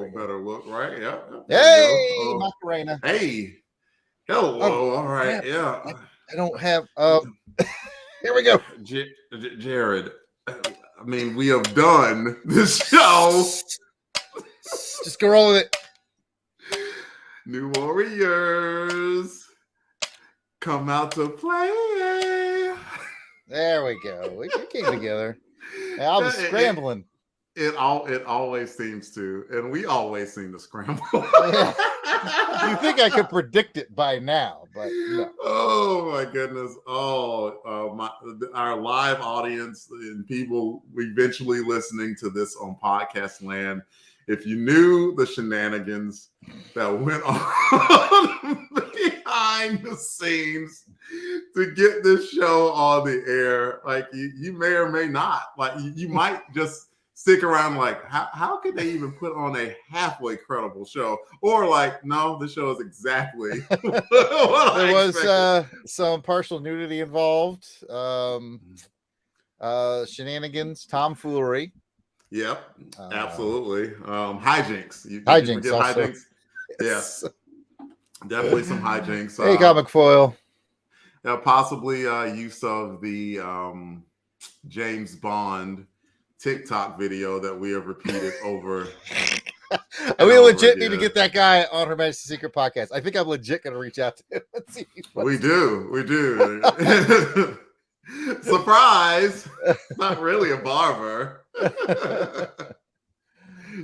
better look, right? Yeah. Hey, Macarena. Hey. Hello. Oh, all right. Yeah. I don't have. Here we go. Jarrod. I mean, we have done this show. Just go roll with it. New Warriors come out to play. There we go. We came together. I was scrambling. It always seems to, and we always seem to scramble. Yeah. You think I could predict it by now, but no. Oh my goodness! Our live audience and people eventually listening to this on podcast land. If you knew the shenanigans that went on behind the scenes to get this show on the air, like you may or may not, like you might just stick around like, how could they even put on a halfway credible show? Or like, no, the show is exactly what there was some partial nudity involved, shenanigans, tomfoolery. Yep, absolutely. Hijinks. Hijinks. Yes. Definitely some hijinks. Hey, comic foil. Possibly use of the James Bond TikTok video that we have repeated over. We legit need to get that guy on Her Majesty's Secret podcast. I think I'm legit going to reach out to him. Let's see. We do. Surprise! Not really a barber. Shoot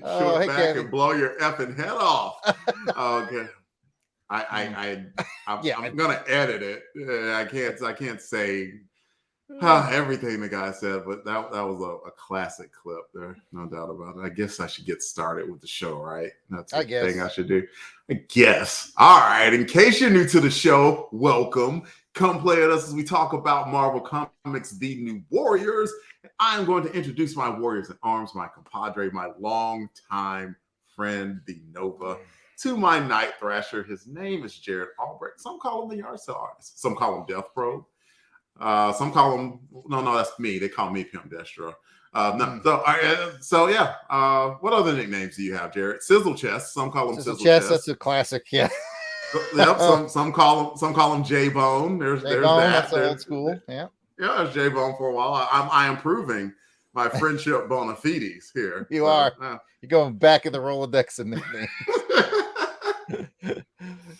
back and blow your effing head off. Okay. I'm gonna edit it. I can't say everything the guy said, but that was a classic clip there, no doubt about it. I guess I should get started with the show, right? That's the thing I should do. I guess. All right. In case you're new to the show, welcome. Come play with us as we talk about Marvel Comics, The New Warriors. And I'm going to introduce my warriors in arms, my compadre, my longtime friend, the Nova, to my Night Thrasher. His name is Jarrod Albrecht. Some call him the Yard Sale Artist. Some call him Death Probe. Some call him, no, that's me. They call me Pimp Destro. What other nicknames do you have, Jarrod? Sizzle Chest. Some call him Sizzle Chest. That's a classic, yeah. Yep. Some call him J Bone. There's that. That's old school. Yeah. Yeah, there's J Bone for a while. I am proving my friendship bona fides here. You are. You're going back in the Rolodex of nicknames.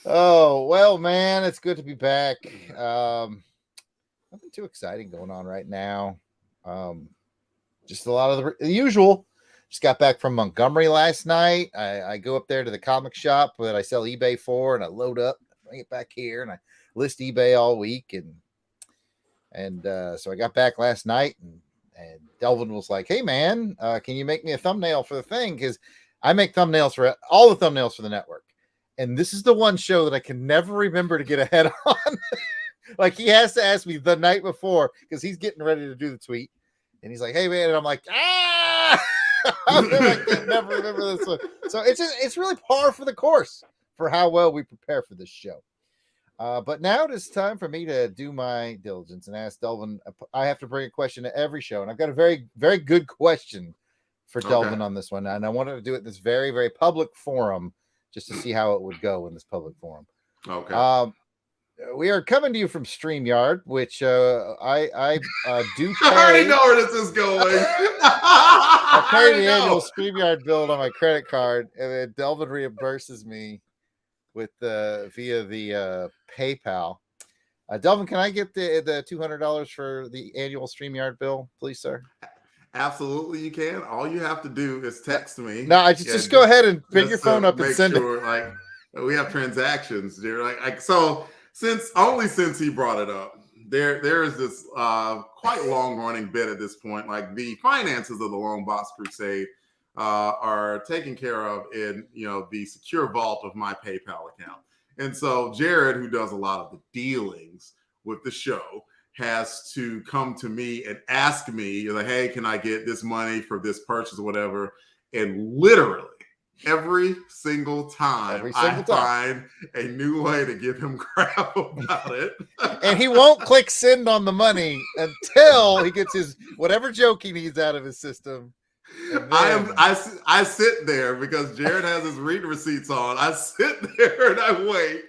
Oh well, man, it's good to be back. Nothing too exciting going on right now. Just a lot of the usual. Just got back from Montgomery last night. I go up there to the comic shop that I sell eBay for, and I load up, bring it back here, and I list eBay all week. And so I got back last night, and Delvin was like, "Hey, man, can you make me a thumbnail for the thing? Because I make thumbnails for all the thumbnails for the network, and this is the one show that I can never remember to get ahead on." Like he has to ask me the night before because he's getting ready to do the tweet, and he's like, "Hey, man," and I'm like, "Ah." I can never remember this one. So it's really par for the course for how well we prepare for this show. But now it is time for me to do my diligence and ask Delvin. I have to bring a question to every show, and I've got a very, very good question for Delvin on this one. And I wanted to do it in this very, very public forum just to see how it would go in this public forum. Okay. We are coming to you from StreamYard, which I do pay. I already know where this is going. I pay the annual StreamYard bill on my credit card, and then Delvin reimburses me with via the PayPal. Delvin, can I get the $200 for the annual StreamYard bill, please, sir? Absolutely, you can. All you have to do is text me. No, just go ahead and pick your phone up and send it. Like we have transactions, dude. Like so. Since he brought it up, there is this quite long running bit at this point. Like the finances of the Longbox Crusade are taken care of in the secure vault of my PayPal account. And so Jarrod, who does a lot of the dealings with the show, has to come to me and ask me, like, "Hey, can I get this money for this purchase or whatever?" And literally every single time I find a new way to give him crap about it. And he won't click send on the money until he gets his whatever joke he needs out of his system. I sit there because Jarrod has his reading receipts on. I sit there and I wait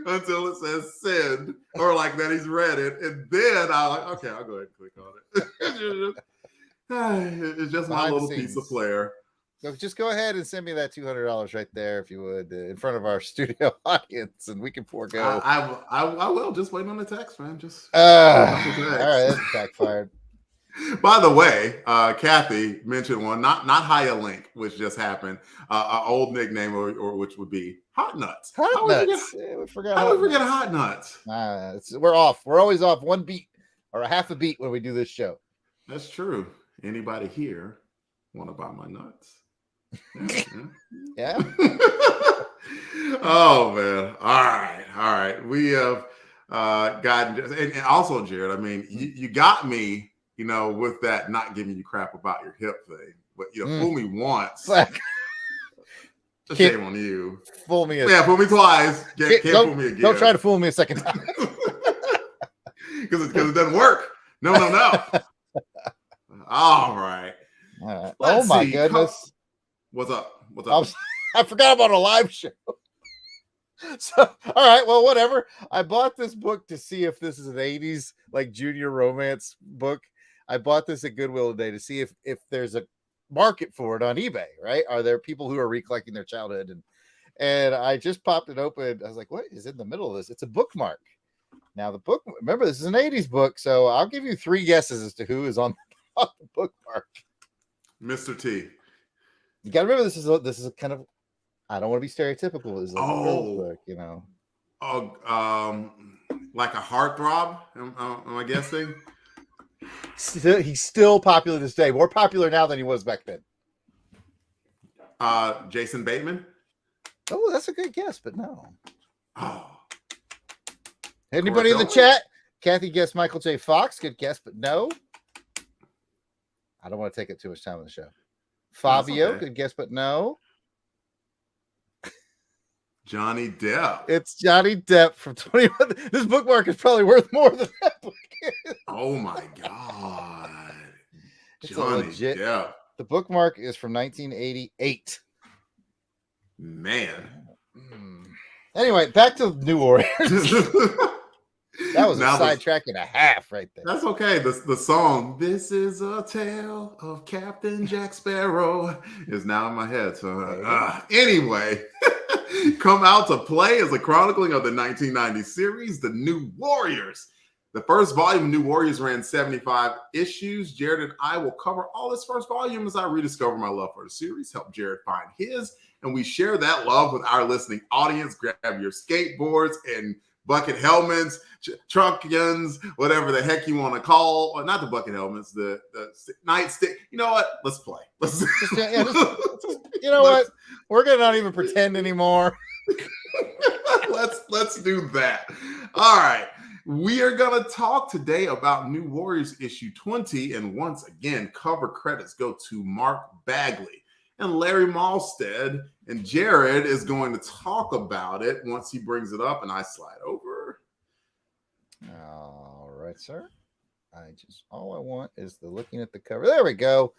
until it says send or like that he's read it, and then I'll like, okay, I'll go ahead and click on it. It's just my little piece of flair. So just go ahead and send me that $200 right there, if you would, in front of our studio audience, and we can forego. I will. Just wait on the text, man. Just all right, that's backfired. By the way, Kathy mentioned one, not High Link, which just happened. An old nickname, or which would be Hot Nuts. Hot Nuts. We forget Hot Nuts. We're off. We're always off one beat or a half a beat when we do this show. That's true. Anybody here want to buy my nuts? Yeah. Oh man. All right. We have gotten, and also Jarrod, I mean, you got me, with that not giving you crap about your hip thing, but fool me once. Shame on you. Fool me. Fool me twice. Can't fool me again. Don't try to fool me a second time. Because it doesn't work. No. All right. Oh my goodness. What's up? I forgot about a live show. So, all right, well, whatever. I bought this book to see if this is an 80s like junior romance book. I bought this at Goodwill today to see if there's a market for it on eBay, right? Are there people who are recollecting their childhood? And I just popped it open. I was like, what is in the middle of this? It's a bookmark. Now the book, remember, this is an 80s book, so I'll give you 3 guesses as to who is on the bookmark. Mr. T. You gotta remember, this is a kind of, I don't want to be stereotypical. It's like a girl's book, Oh, like a heartthrob. Am I guessing? He's still popular this day. More popular now than he was back then. Jason Bateman. Oh, that's a good guess, but no. Oh. Anybody in the chat? Kathy guessed Michael J. Fox. Good guess, but no. I don't want to take up too much time on the show. Fabio, okay. Good guess, but no. Johnny Depp. It's Johnny Depp from 21. This bookmark is probably worth more than that book is. Oh my God. It's Johnny legit. Depp. The bookmark is from 1988. Man. Anyway, back to New Warriors. That was a sidetrack and a half right there. That's okay. The song, "This is a Tale of Captain Jack Sparrow," is now in my head. So anyway, come out to play is a chronicling of the 1990 series, The New Warriors. The first volume of New Warriors ran 75 issues. Jarrod and I will cover all this first volume as I rediscover my love for the series, help Jarrod find his, and we share that love with our listening audience. Grab your skateboards and bucket helmets, trunkions, whatever the heck you want to call, or not the bucket helmets, the nightstick. You know what? Let's play. You know what? We're gonna not even pretend anymore. Let's do that. All right. We are going to talk today about New Warriors issue 20. And once again, cover credits go to Mark Bagley and Larry Malstead. And Jarrod is going to talk about it once he brings it up and I slide over. All right, sir. All I want is looking at the cover. There we go.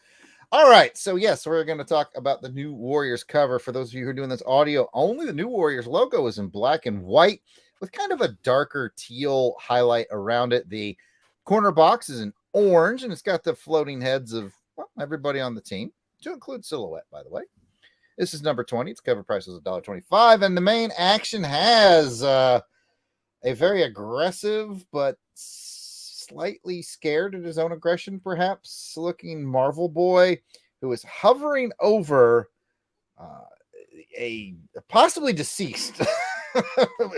All right. So yes, we're going to talk about the New Warriors cover. For those of you who are doing this audio only, the New Warriors logo is in black and white with kind of a darker teal highlight around it. The corner box is in orange, and it's got the floating heads of everybody on the team, to include Silhouette, by the way. This is number 20. Its cover price is $1.25, and the main action has a very aggressive but slightly scared at his own aggression, perhaps, looking Marvel Boy who is hovering over a possibly deceased.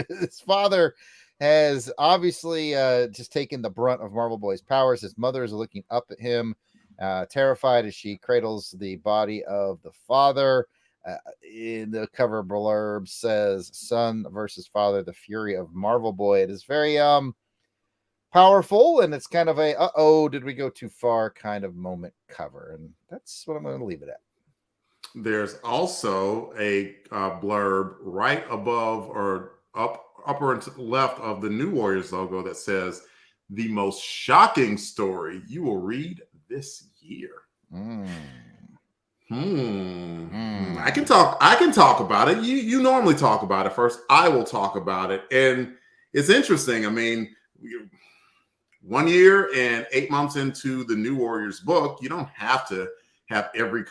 His father has obviously just taken the brunt of Marvel Boy's powers. His mother is looking up at him, terrified as she cradles the body of the father. In the cover blurb says, "Son versus father, the fury of Marvel Boy." It is very powerful, and it's kind of a did we go too far kind of moment cover, and that's what I'm going to leave it at. There's also a blurb right above or upper and to the left of the New Warriors logo that says, "The most shocking story you will read this year." I can talk about it. You normally talk about it first. I will talk about it. And it's interesting. I mean, 1 year and 8 months into the New Warriors book, you don't have to have every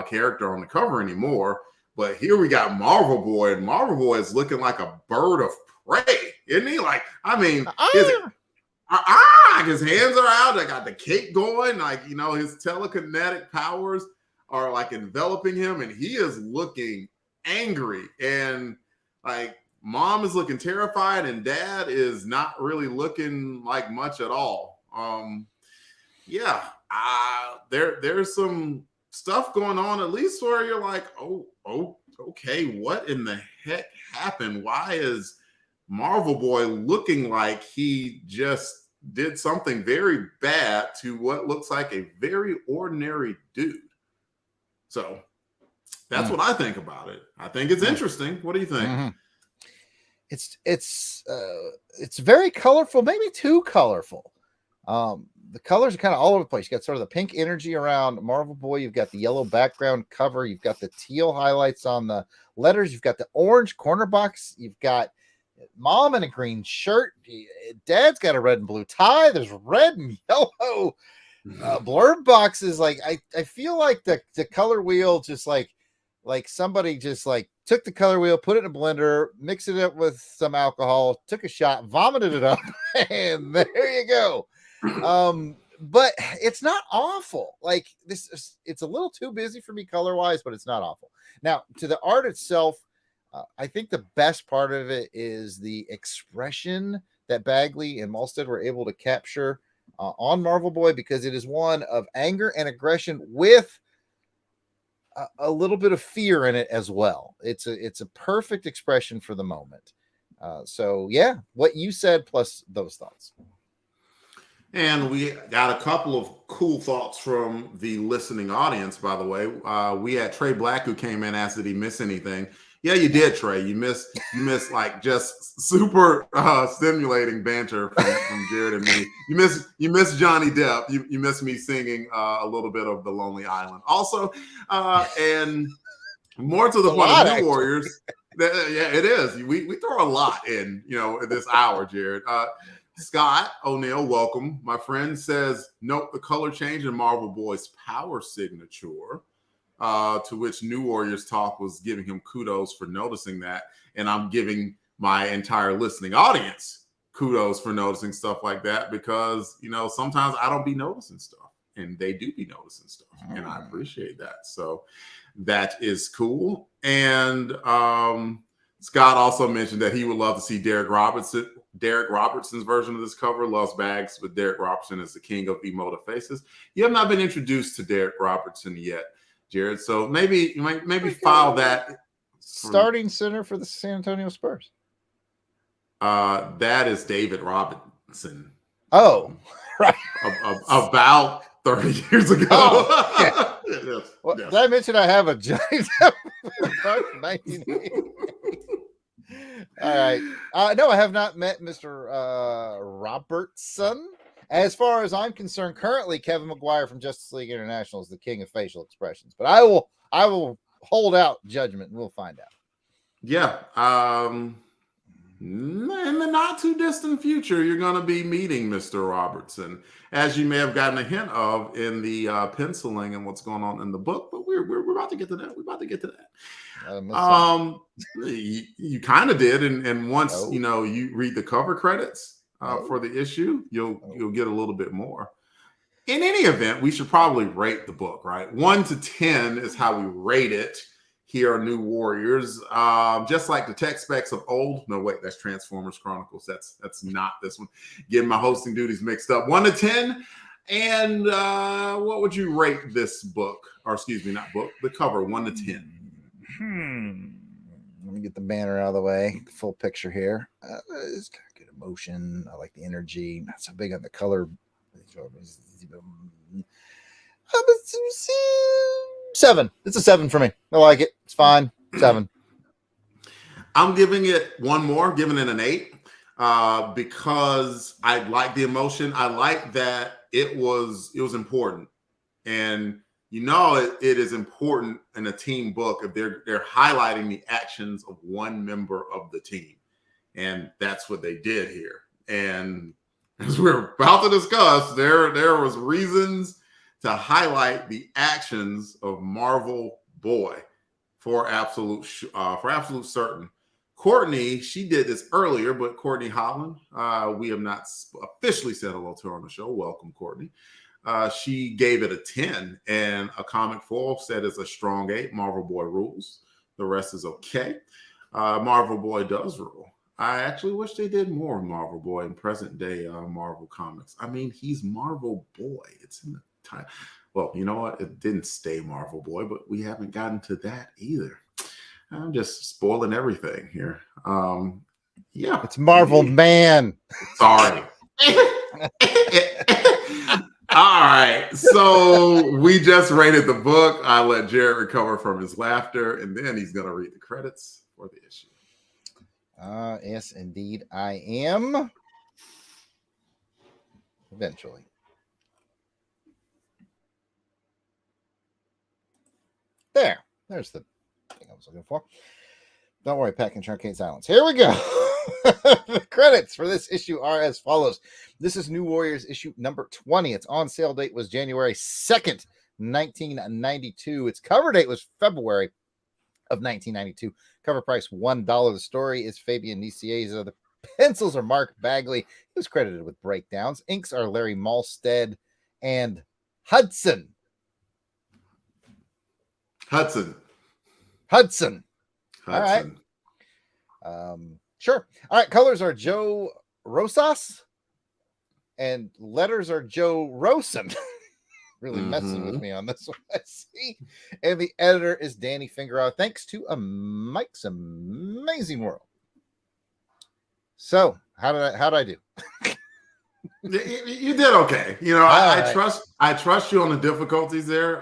character on the cover anymore. But here we got Marvel Boy, and Marvel Boy is looking like a bird of prey, isn't he? Like, I mean, his hands are out. I got the cape going. Like, you know, his telekinetic powers are like enveloping him, and he is looking angry. And like, mom is looking terrified, and dad is not really looking like much at all. There's some stuff going on, at least where you're like, oh, okay, what in the heck happened? Why is Marvel Boy looking like he just did something very bad to what looks like a very ordinary dude? So that's what I think about it. I think it's interesting. What do you think? Mm-hmm. It's very colorful, maybe too colorful. The colors are kind of all over the place. You got sort of the pink energy around Marvel Boy. You've got the yellow background cover. You've got the teal highlights on the letters. You've got the orange corner box. You've got mom in a green shirt. Dad's got a red and blue tie. There's red and yellow blurb boxes. Like I feel like the color wheel just like somebody just like took the color wheel, put it in a blender, mixed it up with some alcohol, took a shot, vomited it up, and there you go. But it's not awful. Like it's a little too busy for me color wise, but it's not awful. Now to the art itself, I think the best part of it is the expression that Bagley and Malstead were able to capture on Marvel Boy, because it is one of anger and aggression with a little bit of fear in it as well. It's a perfect expression for the moment. So yeah, what you said plus those thoughts. And we got a couple of cool thoughts from the listening audience, by the way. We had Trey Black, who came in and asked, did he miss anything? Yeah, you did, Trey. You missed like just super stimulating banter from Jarrod and me. You missed Johnny Depp. You missed me singing a little bit of The Lonely Island. Also, and more to the point of New Warriors. Yeah, it is. We throw a lot in, this hour, Jarrod. Scott O'Neill, welcome. My friend says, note the color change in Marvel Boy's power signature, to which New Warriors Talk was giving him kudos for noticing that. And I'm giving my entire listening audience kudos for noticing stuff like that, because, sometimes I don't be noticing stuff and they do be noticing stuff. And I appreciate that. So that is cool. And Scott also mentioned that he would love to see Derek Robertson's version of this cover. Loves bags, but Derek Robertson is the king of emotive faces. You have not been introduced to Derek Robertson yet, Jarrod. So maybe file that. Starting center for the San Antonio Spurs. That is David Robinson. Oh, right. About 30 years ago. Oh, yeah. Yes, well, yes. Did I mention I have a Johnny Depp from 1988? All right. No, I have not met Mr. Robertson. As far as I'm concerned, currently Kevin McGuire from Justice League International is the king of facial expressions. But I will hold out judgment, and we'll find out. Yeah. In the not too distant future, you're going to be meeting Mr. Robertson, as you may have gotten a hint of in the penciling and what's going on in the book. But we're about to get to that. We're about to get to that. You kind of did, and once you read the cover credits for the issue, you'll get a little bit more. In any event, we should probably rate the book, right? 1 to 10 is how we rate it here on New Warriors. Just like the tech specs of old. No, wait, that's Transformers Chronicles. That's not this one. Getting my hosting duties mixed up. 1 to 10. And what would you rate this book? Or excuse me, not book, the cover, 1 to 10. Let me get the banner out of the way. Full picture here. It's got good emotion. I like the energy. Not so big on the color. 7. It's a 7 for me. I like it. It's fine. 7. I'm giving it one more, giving it an 8, because I like the emotion. I like that it was important, and it is important in a team book if they're highlighting the actions of one member of the team. And that's what they did here. And as we're about to discuss, there was reasons to highlight the actions of Marvel Boy for absolute certain. Courtney, she did this earlier, but Courtney Holland, we have not officially said hello to her on the show. Welcome, Courtney. She gave it a 10, and a comic foil said it's a strong 8. Marvel Boy rules. The rest is okay. Marvel Boy does rule. I actually wish they did more Marvel Boy in present day Marvel comics. I mean, he's Marvel Boy. It's in the time. Well, you know what? It didn't stay Marvel Boy, but we haven't gotten to that either. I'm just spoiling everything here. Yeah. It's Marvel Man. Sorry. All right. So we just rated the book. I let Jarrod recover from his laughter, and then he's going to read the credits for the issue. Yes, indeed, I am. Eventually. There's the thing I was looking for. Don't worry, Pat can truncate silence. Here we go. The credits for this issue are as follows. This is New Warriors issue number 20. Its on sale date was January 2nd, 1992. Its cover date was February of 1992. Cover price $1. The story is Fabian Nicieza. The pencils are Mark Bagley. He was credited with breakdowns. Inks are Larry Malstead and Hudson. All right. Sure. All right. Colors are Joe Rosas and letters are Joe Rosen. Really messing with me on this one, I see. And the editor is Danny Fingerow. Thanks to Mike's Amazing World. So, how did I do? You did okay. You know, I trust you on the difficulties there,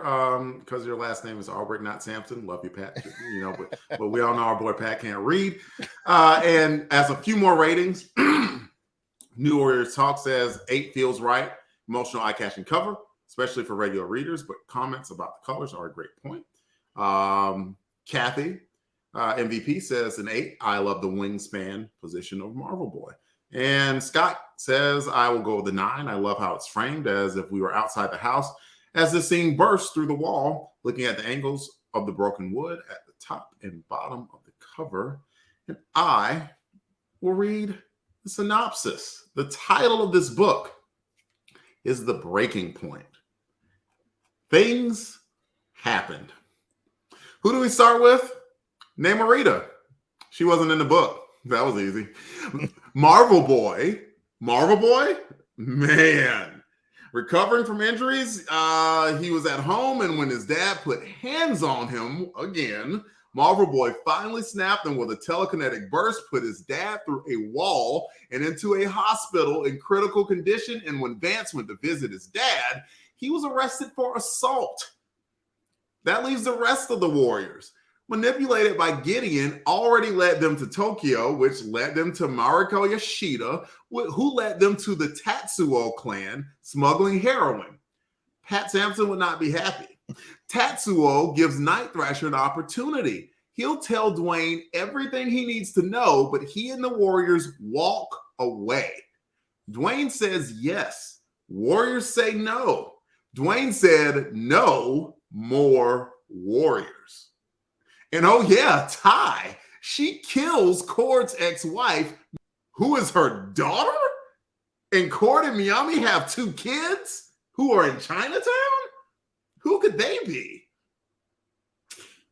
because your last name is Albrecht, not Sampson. Love you, Pat. You know, but we all know our boy Pat can't read. And as a few more ratings, New Warriors Talk says 8 feels right. Emotional, eye-catching cover, especially for regular readers. But comments about the colors are a great point. Kathy, MVP, says an 8. I love the wingspan position of Marvel Boy. And Scott says, I will go with the 9. I love how it's framed as if we were outside the house as the scene bursts through the wall, looking at the angles of the broken wood at the top and bottom of the cover. And I will read the synopsis. The title of this book is The Breaking Point. Things happened. Who do we start with? Name Marita. She wasn't in the book. That was easy. Marvel Boy, man, recovering from injuries. He was at home, and when his dad put hands on him again, Marvel Boy finally snapped and with a telekinetic burst put his dad through a wall and into a hospital in critical condition. And when Vance went to visit his dad, he was arrested for assault. That leaves the rest of the Warriors. Manipulated by Gideon, already led them to Tokyo, which led them to Mariko Yoshida, who led them to the Tatsuo clan, smuggling heroin. Pat Sampson would not be happy. Tatsuo gives Night Thrasher an opportunity. He'll tell Dwayne everything he needs to know, but he and the Warriors walk away. Dwayne says yes. Warriors say no. Dwayne said no more Warriors. And oh yeah, Ty, she kills Cord's ex-wife, who is her daughter? And Cord and Miami have 2 kids who are in Chinatown? Who could they be?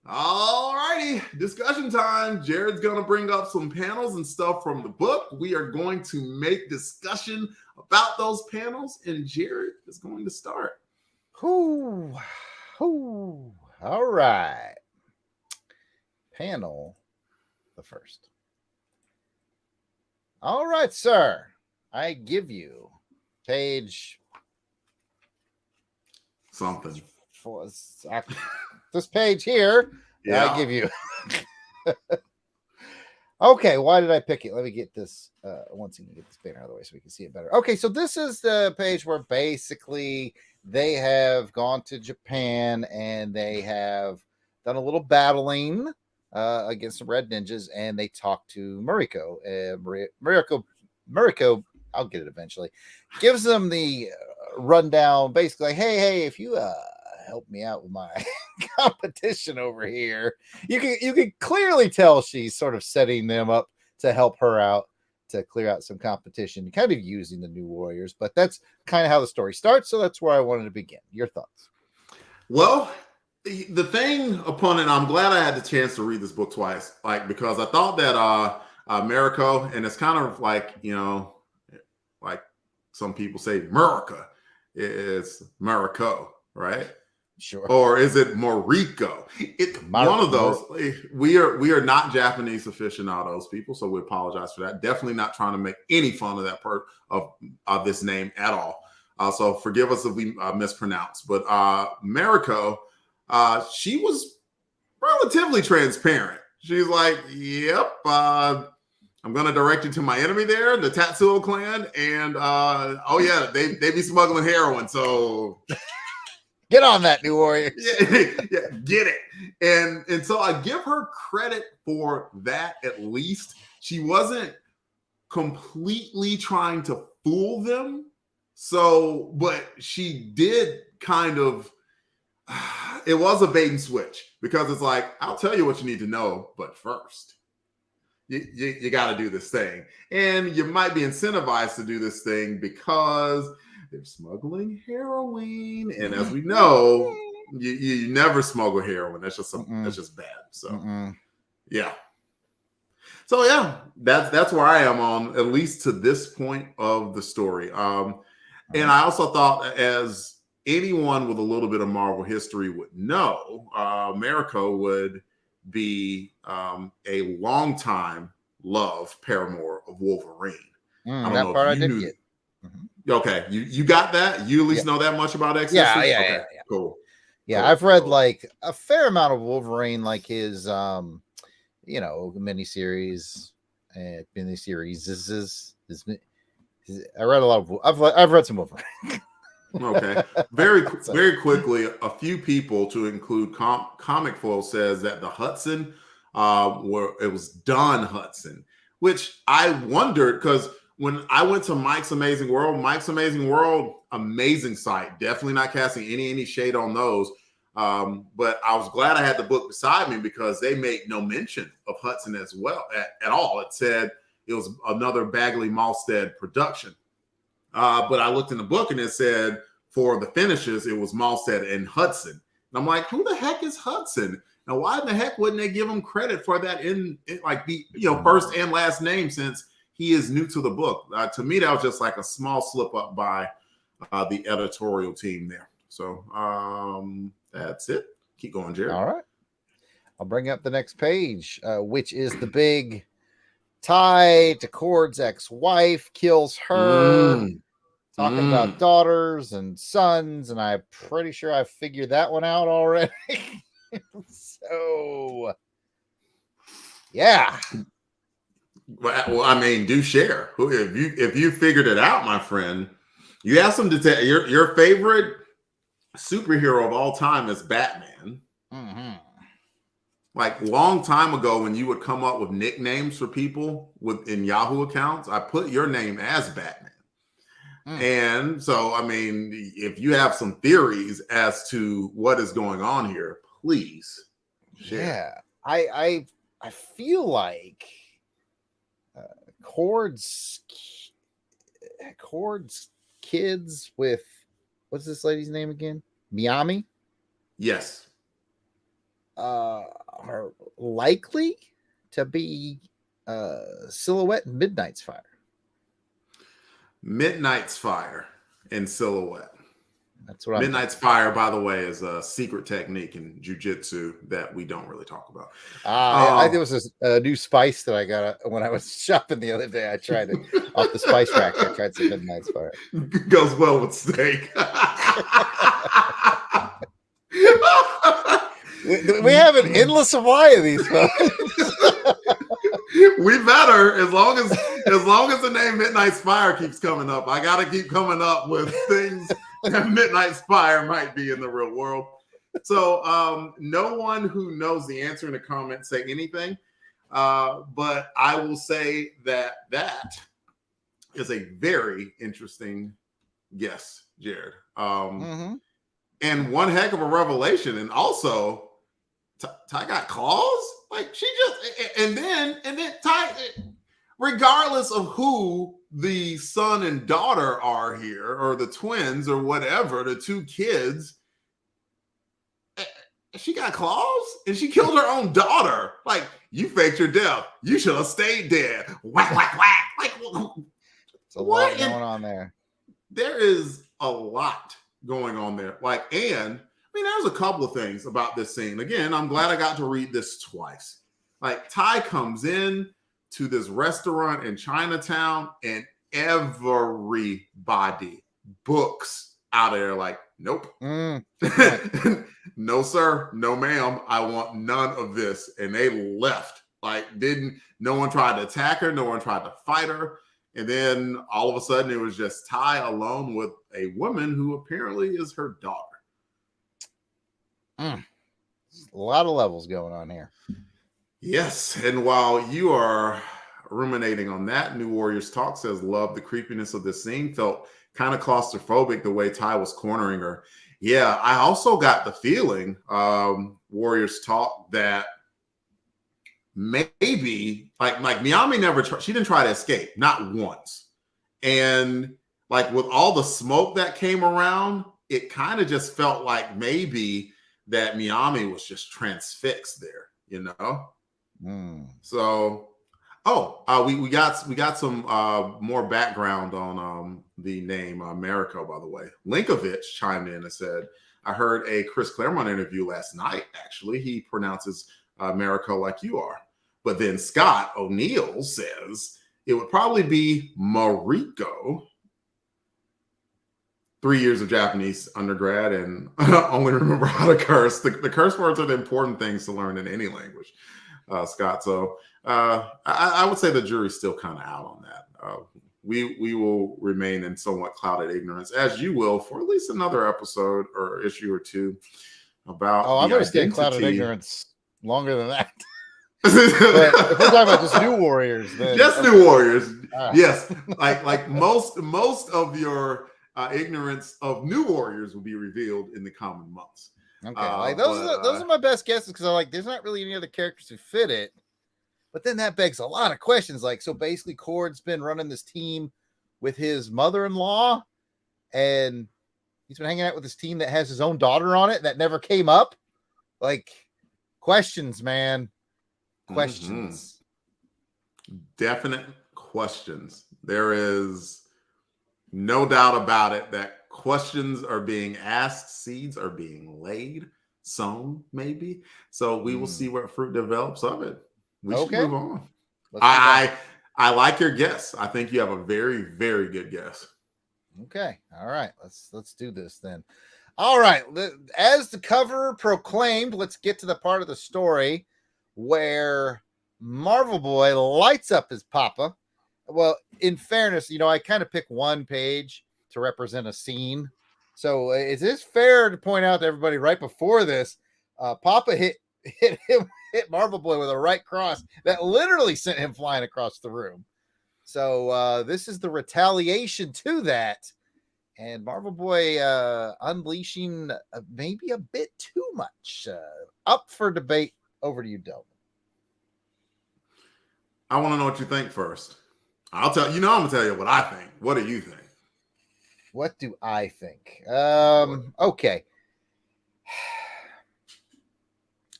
All righty, discussion time. Jarrod's going to bring up some panels and stuff from the book. We are going to make discussion about those panels, and Jarrod is going to start. All right. Panel the first. All right, sir. I give you page something. This page here. Yeah. I give you. Okay, why did I pick it? Let me get this once you can get this banner out of the way so we can see it better. Okay, so this is the page where basically they have gone to Japan and they have done a little battling against some red ninjas, and they talk to Mariko. Mariko, I'll get it eventually, gives them the rundown, basically like, hey, if you help me out with my competition over here, you can clearly tell she's sort of setting them up to help her out to clear out some competition, kind of using the new warriors. But that's kind of how the story starts, so that's where I wanted to begin. Your thoughts? Well, the thing upon it, I'm glad I had the chance to read this book twice, like, because I thought that Mariko, and it's kind of like, like some people say America, it's Mariko, right? Sure. Or is it Moriko? One of those. We are not Japanese aficionados, people, so we apologize for that. Definitely not trying to make any fun of that part of this name at all. So forgive us if we mispronounce. But Mariko, she was relatively transparent. She's like, "Yep, I'm going to direct you to my enemy there, the Tatsuo clan, and oh yeah, they be smuggling heroin, so." Get on that, new warrior. Yeah, get it. And so I give her credit for that. At least she wasn't completely trying to fool them. So, but she did kind of, it was a bait and switch, because it's like, I'll tell you what you need to know, but first you got to do this thing. And you might be incentivized to do this thing because they're smuggling heroin, and as we know, you never smuggle heroin. That's just that's just bad. So yeah. So yeah, that's where I am on, at least to this point of the story. And I also thought, as anyone with a little bit of Marvel history would know, Mariko would be a longtime love paramour of Wolverine. I don't know if you knew. Okay, you got that? You at least know that much about X? Yeah. Cool. Yeah, cool. I've read like a fair amount of Wolverine, like his miniseries. I read a lot of. I've read some Wolverine. Okay, very quickly, a few people, to include Comic Foil, says that the Hudson, it was Don Hudson, which I wondered, because when I went to Mike's Amazing World, amazing site. Definitely not casting any shade on those. But I was glad I had the book beside me, because they made no mention of Hudson as well at all. It said it was another Bagley Malstead production. But I looked in the book and it said for the finishes, it was Malstead and Hudson. And I'm like, who the heck is Hudson? Now, why in the heck wouldn't they give him credit for that in like the first and last name, since he is new to the book? To me, that was just like a small slip up by the editorial team there. So that's it. Keep going, Jarrod. All right. I'll bring up the next page, which is the big tie to Cord's ex-wife, kills her, talking about daughters and sons, and I'm pretty sure I figured that one out already. So, yeah. Well, I mean, do share. If you figured it out, my friend, you have some detail. Your favorite superhero of all time is Batman. Like, long time ago, when you would come up with nicknames for people in Yahoo accounts, I put your name as Batman. And so, I mean, if you have some theories as to what is going on here, please share. Yeah, I feel like Cord's kids with, what's this lady's name again? Miami? Yes. Are likely to be Silhouette and Midnight's Fire. Midnight's Fire and Silhouette. That's what Midnight's Fire, by the way, is a secret technique in jiu-jitsu that we don't really talk about. I think it was a new spice that I got when I was shopping the other day. I tried it off the spice rack. I tried some Midnight's Fire. Goes well with steak. We have an endless supply of these, folks. We better, as long as the name Midnight's Fire keeps coming up. I got to keep coming up with things Midnight Spire might be in the real world. So no one who knows the answer in the comments say anything. But I will say that is a very interesting guess, Jarrod. And one heck of a revelation. And also, Ty got claws? Like she just and then Ty, regardless of who the son and daughter are here, or the twins, or whatever, the two kids, she got claws and she killed her own daughter. Like, you faked your death. You should have stayed dead. Whack, whack, whack. Like, it's a lot going on there. There is a lot going on there. Like, and I mean, there's a couple of things about this scene. Again, I'm glad I got to read this twice. Like, Ty comes in to this restaurant in Chinatown, and everybody books out of there like, nope. No, sir. No, ma'am. I want none of this. And they left. Like, no one tried to attack her. No one tried to fight her. And then all of a sudden it was just Ty alone with a woman who apparently is her daughter. A lot of levels going on here. Yes. And while you are ruminating on that, New Warriors Talk says, love the creepiness of this scene. Felt kind of claustrophobic the way Ty was cornering her. Yeah, I also got the feeling, Warriors Talk, that maybe like Miami she didn't try to escape, not once. And like with all the smoke that came around, it kind of just felt like maybe that Miami was just transfixed there, you know? So, we got some more background on the name Mariko, by the way. Linkovich chimed in and said, I heard a Chris Claremont interview last night, actually. He pronounces Mariko like you are. But then Scott O'Neill says it would probably be Mariko. 3 years of Japanese undergrad and only remember how to curse. The curse words are the important things to learn in any language, Scott. So I would say the jury's still kind of out on that. We will remain in somewhat clouded ignorance, as you will, for at least another episode or issue or two about. I'm going to stay in clouded ignorance longer than that. But if we're talking about just New Warriors, then just New Warriors, yes. Like most of your ignorance of New Warriors will be revealed in the coming months. Okay, those are my best guesses because I'm like, there's not really any other characters who fit it. But then that begs a lot of questions. Like, so basically, Cord's been running this team with his mother-in-law, and he's been hanging out with this team that has his own daughter on it that never came up. Like, questions, man. Questions. Definite questions. There is no doubt about it that questions are being asked, seeds are being laid, sown, maybe. So we will see what fruit develops of it. We should move on. I like your guess. I think you have a very, very good guess. Okay. All right. Let's do this then. All right. As the cover proclaimed, let's get to the part of the story where Marvel Boy lights up his papa. Well, in fairness, I kind of pick one page to represent a scene. So it is fair to point out to everybody right before this, Papa hit Marvel Boy with a right cross that literally sent him flying across the room. So this is the retaliation to that. And Marvel Boy unleashing maybe a bit too much. Up for debate. Over to you, Delvin. I want to know what you think first. I'm going to tell you what I think. What do you think? What do I think? Okay.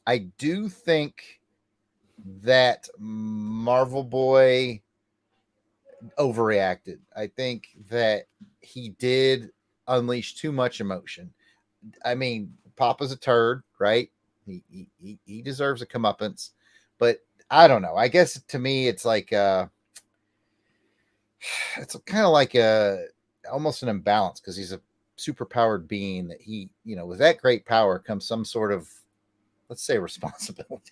I do think that Marvel Boy overreacted. I think that he did unleash too much emotion. I mean, Papa's a turd, right? He deserves a comeuppance, but I don't know. I guess to me, it's like it's kind of like almost an imbalance because he's a super powered being that he, with that great power comes some sort of, let's say, responsibility,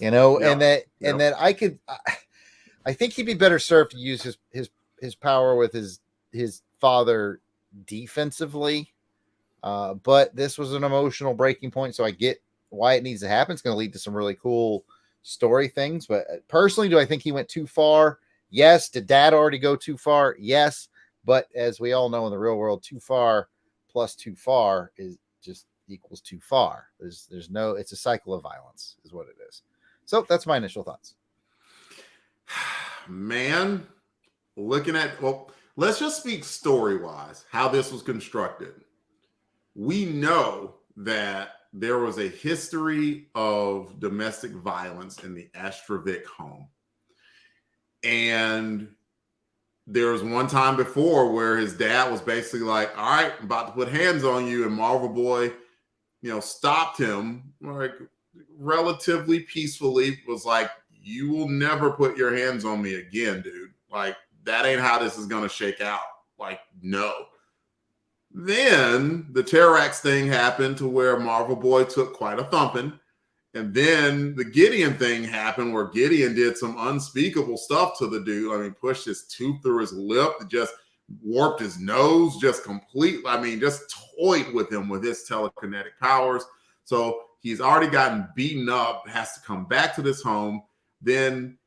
and that I think he'd be better served to use his power with his father defensively. But this was an emotional breaking point, so I get why it needs to happen. It's going to lead to some really cool story things. But personally, do I think he went too far? Yes. Did Dad already go too far? Yes. But as we all know in the real world, too far plus too far is just equals too far. There's no, it's a cycle of violence is what it is. So that's my initial thoughts. Man, let's just speak story-wise, how this was constructed. We know that there was a history of domestic violence in the Astrovic home. And there was one time before where his dad was basically like, all right, I'm about to put hands on you. And Marvel Boy, stopped him like relatively peacefully, was like, you will never put your hands on me again, dude. Like, that ain't how this is going to shake out. Like, no. Then the Terrax thing happened to where Marvel Boy took quite a thumping. And then the Gideon thing happened where Gideon did some unspeakable stuff to the dude. I mean, pushed his tooth through his lip, just warped his nose, just toyed with him with his telekinetic powers. So he's already gotten beaten up, has to come back to this home. Then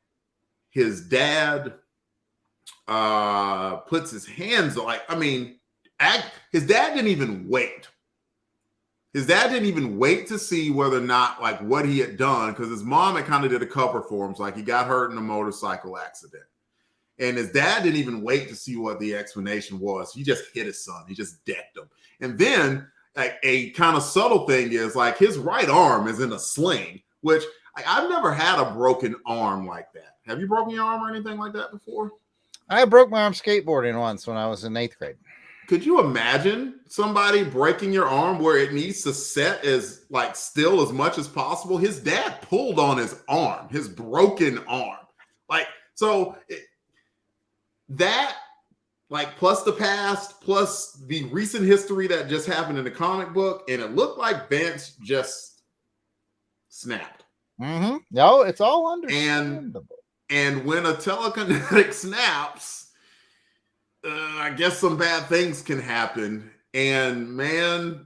his dad puts his hands on, his dad didn't even wait. His dad didn't even wait to see whether or not, what he had done, because his mom had kind of did a cover for him. So, he got hurt in a motorcycle accident. And his dad didn't even wait to see what the explanation was. He just hit his son. He just decked him. And then, a kind of subtle thing is, his right arm is in a sling, which I've never had a broken arm like that. Have you broken your arm or anything like that before? I broke my arm skateboarding once when I was in 8th grade. Could you imagine somebody breaking your arm where it needs to set as still as much as possible? His dad pulled on his arm, his broken arm. Plus the past, plus the recent history that just happened in the comic book, and it looked like Vance just snapped. Mm-hmm. No, it's all understandable. And when a telekinetic snaps, I guess some bad things can happen. And man,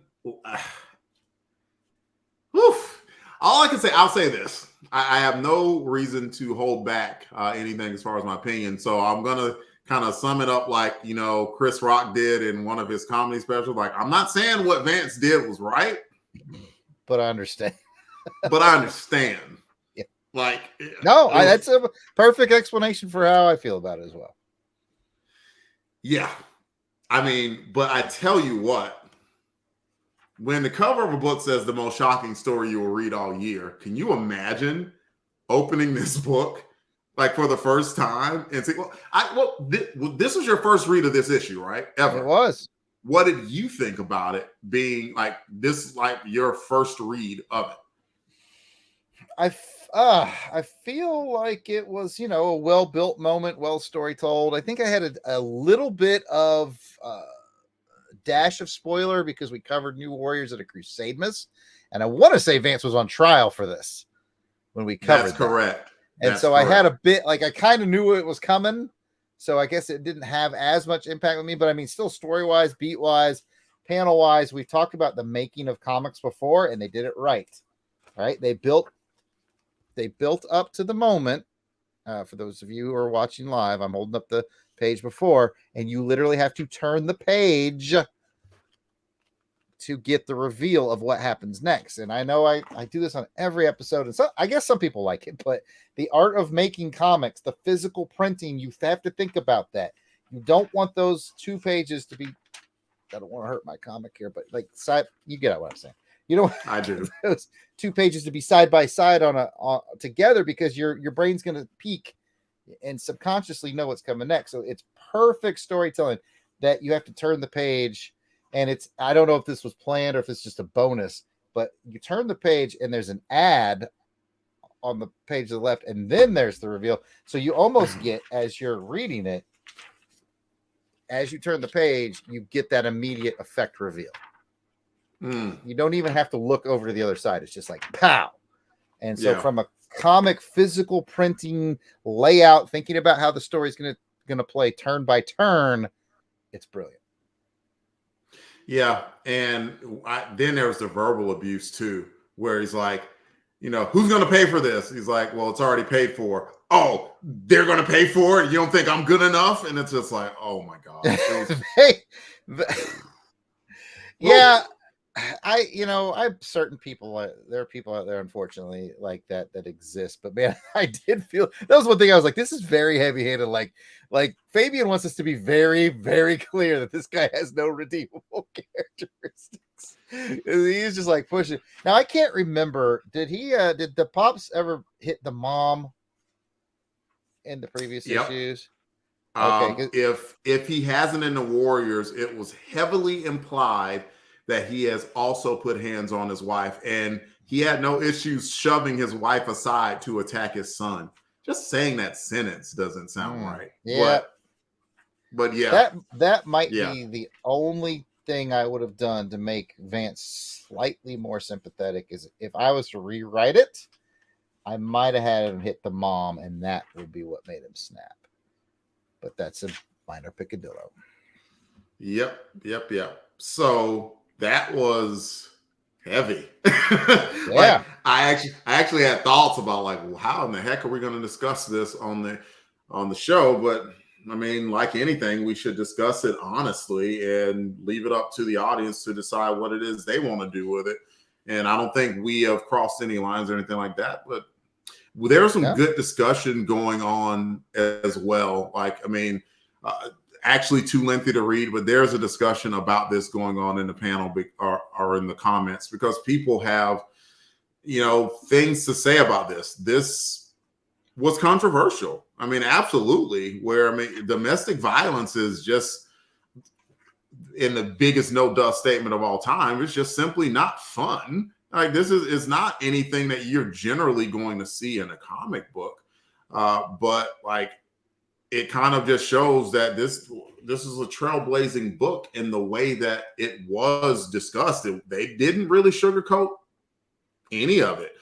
all I can say, I'll say this. I have no reason to hold back anything as far as my opinion. So I'm going to kind of sum it up Chris Rock did in one of his comedy specials. I'm not saying what Vance did was right. But I understand. Yeah. That's a perfect explanation for how I feel about it as well. Yeah. But I tell you what, when the cover of a book says the most shocking story you will read all year, can you imagine opening this book for the first time and say, this was your first read of this issue, right? Ever. It was. What did you think about it being your first read of it? I feel like it was, a well-built moment, well story told. I think I had a little bit of dash of spoiler because we covered New Warriors at a Crusademas, and I want to say Vance was on trial for this when we covered. That's correct. And so I had a bit, I kind of knew it was coming, so I guess it didn't have as much impact on me. But still story-wise, beat-wise, panel-wise, we've talked about the making of comics before, and they did it right. Right? They built up to the moment. For those of you who are watching live, I'm holding up the page before, and you literally have to turn the page to get the reveal of what happens next. And I know I do this on every episode, and so I guess some people like it, but the art of making comics, the physical printing, you have to think about that. You don't want those 2 pages to be, I don't want to hurt my comic here, but you get out what I'm saying. You know, I do. Those 2 pages to be side by side on together, because your brain's going to peak and subconsciously know what's coming next. So it's perfect storytelling that you have to turn the page, and I don't know if this was planned or if it's just a bonus, but you turn the page and there's an ad on the page to the left, and then there's the reveal. So you almost get, as you're reading it, as you turn the page, you get that immediate effect reveal. You don't even have to look over to the other side. It's just pow. And so from a comic physical printing layout, thinking about how the story is going to play turn by turn, it's brilliant. Yeah, and then there was the verbal abuse too, where he's like, who's going to pay for this? He's like, well, it's already paid for. Oh, they're going to pay for it. You don't think I'm good enough? And it's just like, oh my god. Yeah, I have certain people. There are people out there, unfortunately, like that exist. But man, I did feel that was one thing. I was like, this is very heavy-handed. Like Fabian wants us to be very, very clear that this guy has no redeemable characteristics. He's just like pushing. Now I can't remember. Did the Pops ever hit the mom in the previous issues? Okay. If he hasn't in the Warriors, it was heavily implied that he has also put hands on his wife, and he had no issues shoving his wife aside to attack his son. Just saying that sentence doesn't sound right. Yeah. But yeah. That might be the only thing I would have done to make Vance slightly more sympathetic is if I was to rewrite it, I might have had him hit the mom, and that would be what made him snap. But that's a minor picadillo. Yep. So that was heavy. Yeah. Like, I actually had thoughts about like, well, how in the heck are we going to discuss this on the show? But I mean, like anything, we should discuss it honestly and leave it up to the audience to decide what it is they want to do with it. And I don't think we have crossed any lines or anything like that, but there was some good discussion going on as well. Like, I mean, actually too lengthy to read, but there's a discussion about this going on in the panel or in the comments because people have, things to say about this. This was controversial. I mean, absolutely. Domestic violence is just in the biggest no dust statement of all time. It's just simply not fun. Like this is not anything that you're generally going to see in a comic book, but like it kind of just shows that this is a trailblazing book in the way that it was discussed. They didn't really sugarcoat any of it,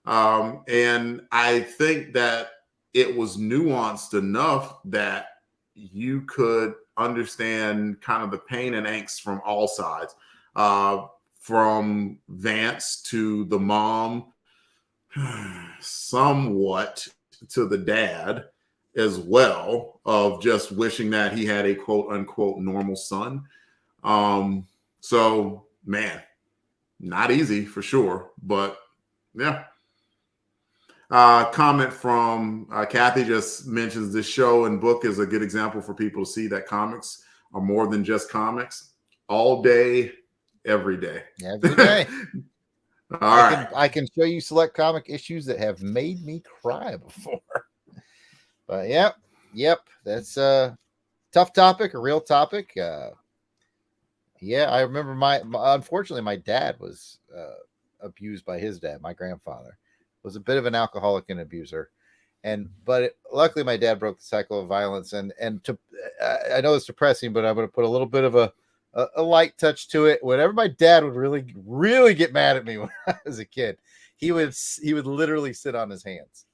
and I think that it was nuanced enough that you could understand kind of the pain and angst from all sides. From Vance to the mom, somewhat to the dad as well, of just wishing that he had a quote unquote normal son. So man, not easy for sure, but yeah. Comment from Kathy just mentions this show and book is a good example for people to see that comics are more than just comics. All day, every day. Every day. All right. I can show you select comic issues that have made me cry before. But yep. That's a tough topic, a real topic. Yeah, I remember unfortunately my dad was abused by his dad. My grandfather was a bit of an alcoholic and abuser. But luckily my dad broke the cycle of violence and I know it's depressing, but I'm going to put a little bit of a light touch to it. Whenever my dad would really, really get mad at me when I was a kid, he would literally sit on his hands.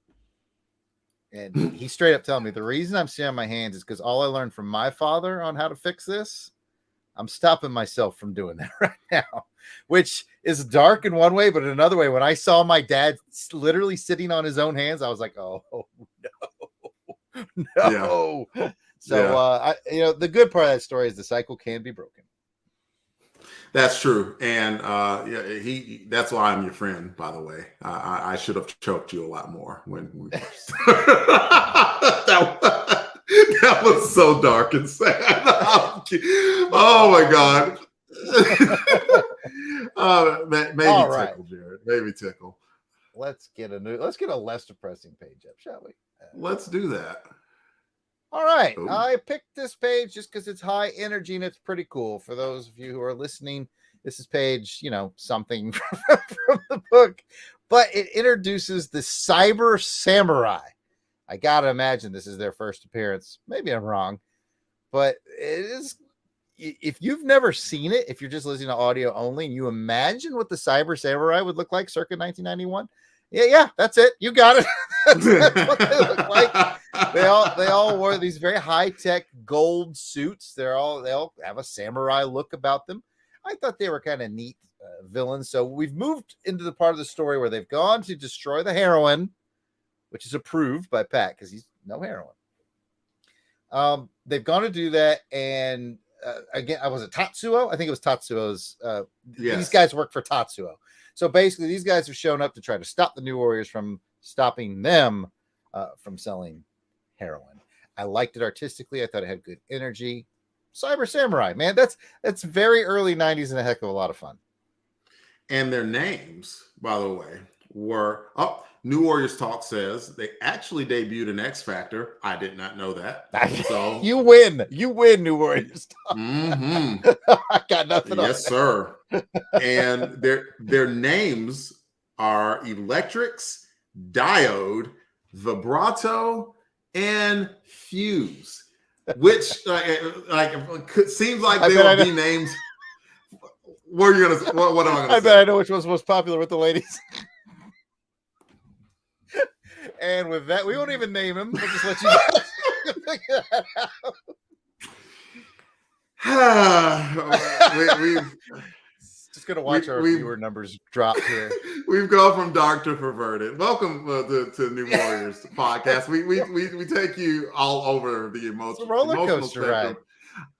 And he straight up told me the reason I'm sitting on my hands is because all I learned from my father on how to fix this, I'm stopping myself from doing that right now, which is dark in one way, but in another way, when I saw my dad literally sitting on his own hands, I was like, oh no. Yeah. So, the good part of that story is the cycle can be broken. That's true. And that's why I'm your friend, by the way. I should have choked you a lot more when we that was so dark and sad. Oh my God. Maybe right. Tickle, Jarrod. Maybe tickle. Let's get a less depressing page up, shall we? Let's do that. All right. Ooh. I picked this page just because it's high energy and it's pretty cool. For those of you who are listening, this is page, something from the book, but it introduces the Cyber Samurai. I got to imagine this is their first appearance. Maybe I'm wrong, but it is. If you've never seen it, if you're just listening to audio only and you imagine what the Cyber Samurai would look like circa 1991, yeah, that's it. You got it. That's what they look like. They all wore these very high-tech gold suits. They all have a samurai look about them. I thought they were kind of neat villains. So we've moved into the part of the story where they've gone to destroy the heroine, which is approved by Pat because he's no heroine. They've gone to do that, and again, was it Tatsuo? I think it was Tatsuo's. Yes. These guys work for Tatsuo. So basically, these guys have shown up to try to stop the New Warriors from stopping them from selling heroin. I liked it artistically. I thought it had good energy. Cyber Samurai, man, that's very early 90s and a heck of a lot of fun. And their names, by the way, were New Warriors Talk says they actually debuted in X Factor. I did not know that. So you win, New Warriors Talk. Mm-hmm. I got nothing. Yes, sir. And their names are Electrics, Diode, Vibrato, and Fuse, which seems like they'll be names. What are you gonna? What am I gonna say? I bet I know which one's most popular with the ladies. And with that, we won't even name him. We'll just let you guys figure that out. We've just gonna watch our viewer numbers drop here. We've gone from dark to perverted. Welcome to New Warriors podcast. We take you all over the emotional coaster ride.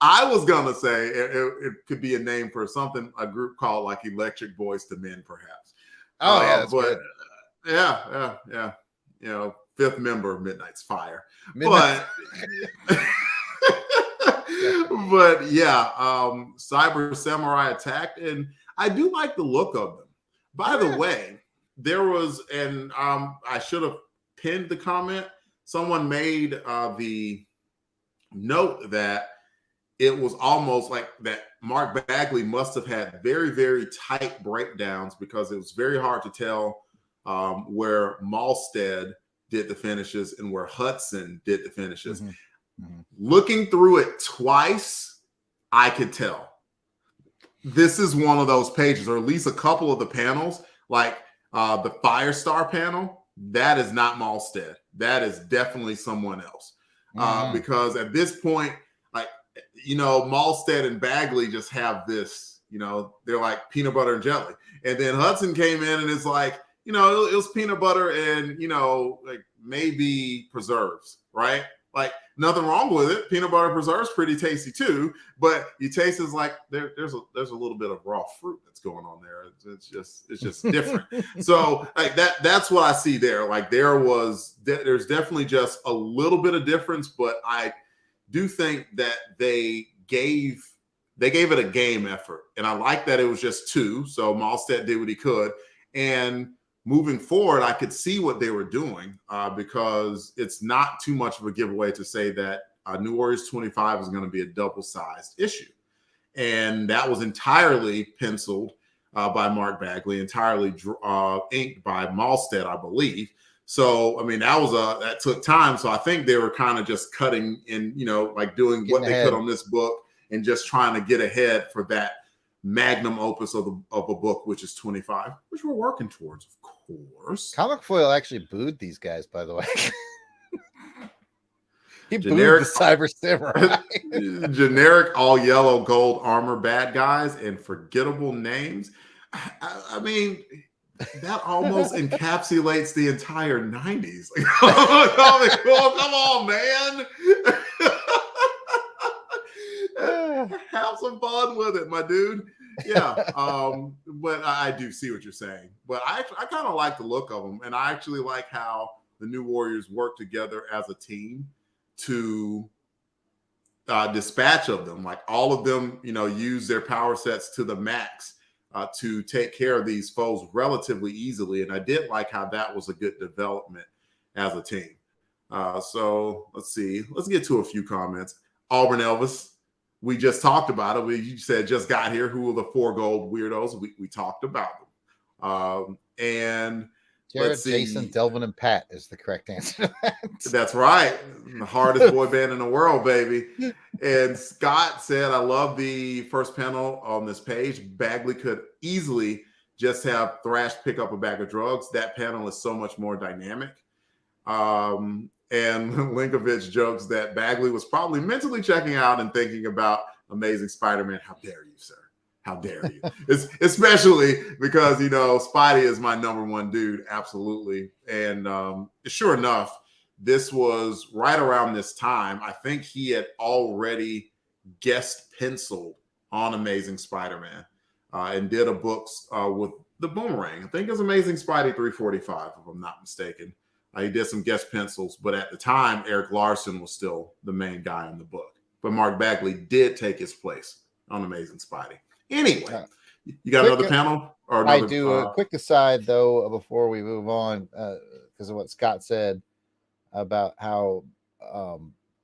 I was gonna say it could be a name for something, a group called like Electric Boys to Men, perhaps. Oh yeah, that's but good. Yeah. You know, fifth member of Midnight's Fire. Midnight. But yeah, Cyber Samurai attacked, and I do like the look of them. By the way, there was, and I should have pinned the comment. Someone made the note that it was almost like that Mark Bagley must have had very, very tight breakdowns because it was very hard to tell where Malstead did the finishes and where Hudson did the finishes. Mm-hmm. Looking through it twice, I could tell. This is one of those pages, or at least a couple of the panels, like the Firestar panel, that is not Malstead. That is definitely someone else. Because at this point, like, you know, Malstead and Bagley just have this, you know, they're like peanut butter and jelly. And then Hudson came in and it's like, you know, it was peanut butter and, you know, like maybe preserves, right? Like nothing wrong with it. Peanut butter preserves pretty tasty too, but you taste is like there's a little bit of raw fruit that's going on there. It's just different. So like that's what I see there. Like there's definitely just a little bit of difference, but I do think that they gave it a game effort, and I like that it was just two. So Malstead did what he could, and moving forward, I could see what they were doing because it's not too much of a giveaway to say that New Warriors 25 is going to be a double-sized issue. And that was entirely penciled by Mark Bagley, entirely inked by Malstead, I believe. So, I mean, that took time. So I think they were kind of just cutting and, you know, like doing what they could on this book and just trying to get ahead for that magnum opus of a book, which is 25, which we're working towards, of course. Comic Foil actually booed these guys, by the way. He booed the Cyber Samurai. Generic all yellow gold armor bad guys and forgettable names. I mean, that almost encapsulates the entire 90s. Like, oh, come on, man. Have some fun with it, my dude. Yeah. But I do see what you're saying. But I kind of like the look of them. And I actually like how the New Warriors work together as a team to dispatch of them. Like all of them, you know, use their power sets to the max to take care of these foes relatively easily. And I did like how that was a good development as a team. So let's see. Let's get to a few comments. Auburn Elvis, we just talked about it. You said just got here. Who are the 4 gold weirdos? We talked about them. And Jarrod, Jason, Delvin, and Pat is the correct answer. That's right. The hardest boy band in the world, baby. And Scott said, I love the first panel on this page. Bagley could easily just have Thrash pick up a bag of drugs. That panel is so much more dynamic. And Linkovich jokes that Bagley was probably mentally checking out and thinking about Amazing Spider-Man. How dare you, sir? How dare you? It's especially because, you know, Spidey is my number one dude. Absolutely. And sure enough, this was right around this time. I think he had already guest penciled on Amazing Spider-Man and did a book with the Boomerang. I think it's Amazing Spidey 345, if I'm not mistaken. He did some guest pencils, but at the time, Eric Larson was still the main guy in the book. But Mark Bagley did take his place on Amazing Spidey. Anyway, you got another panel? Or another, I do. A quick aside, though, before we move on, because of what Scott said about how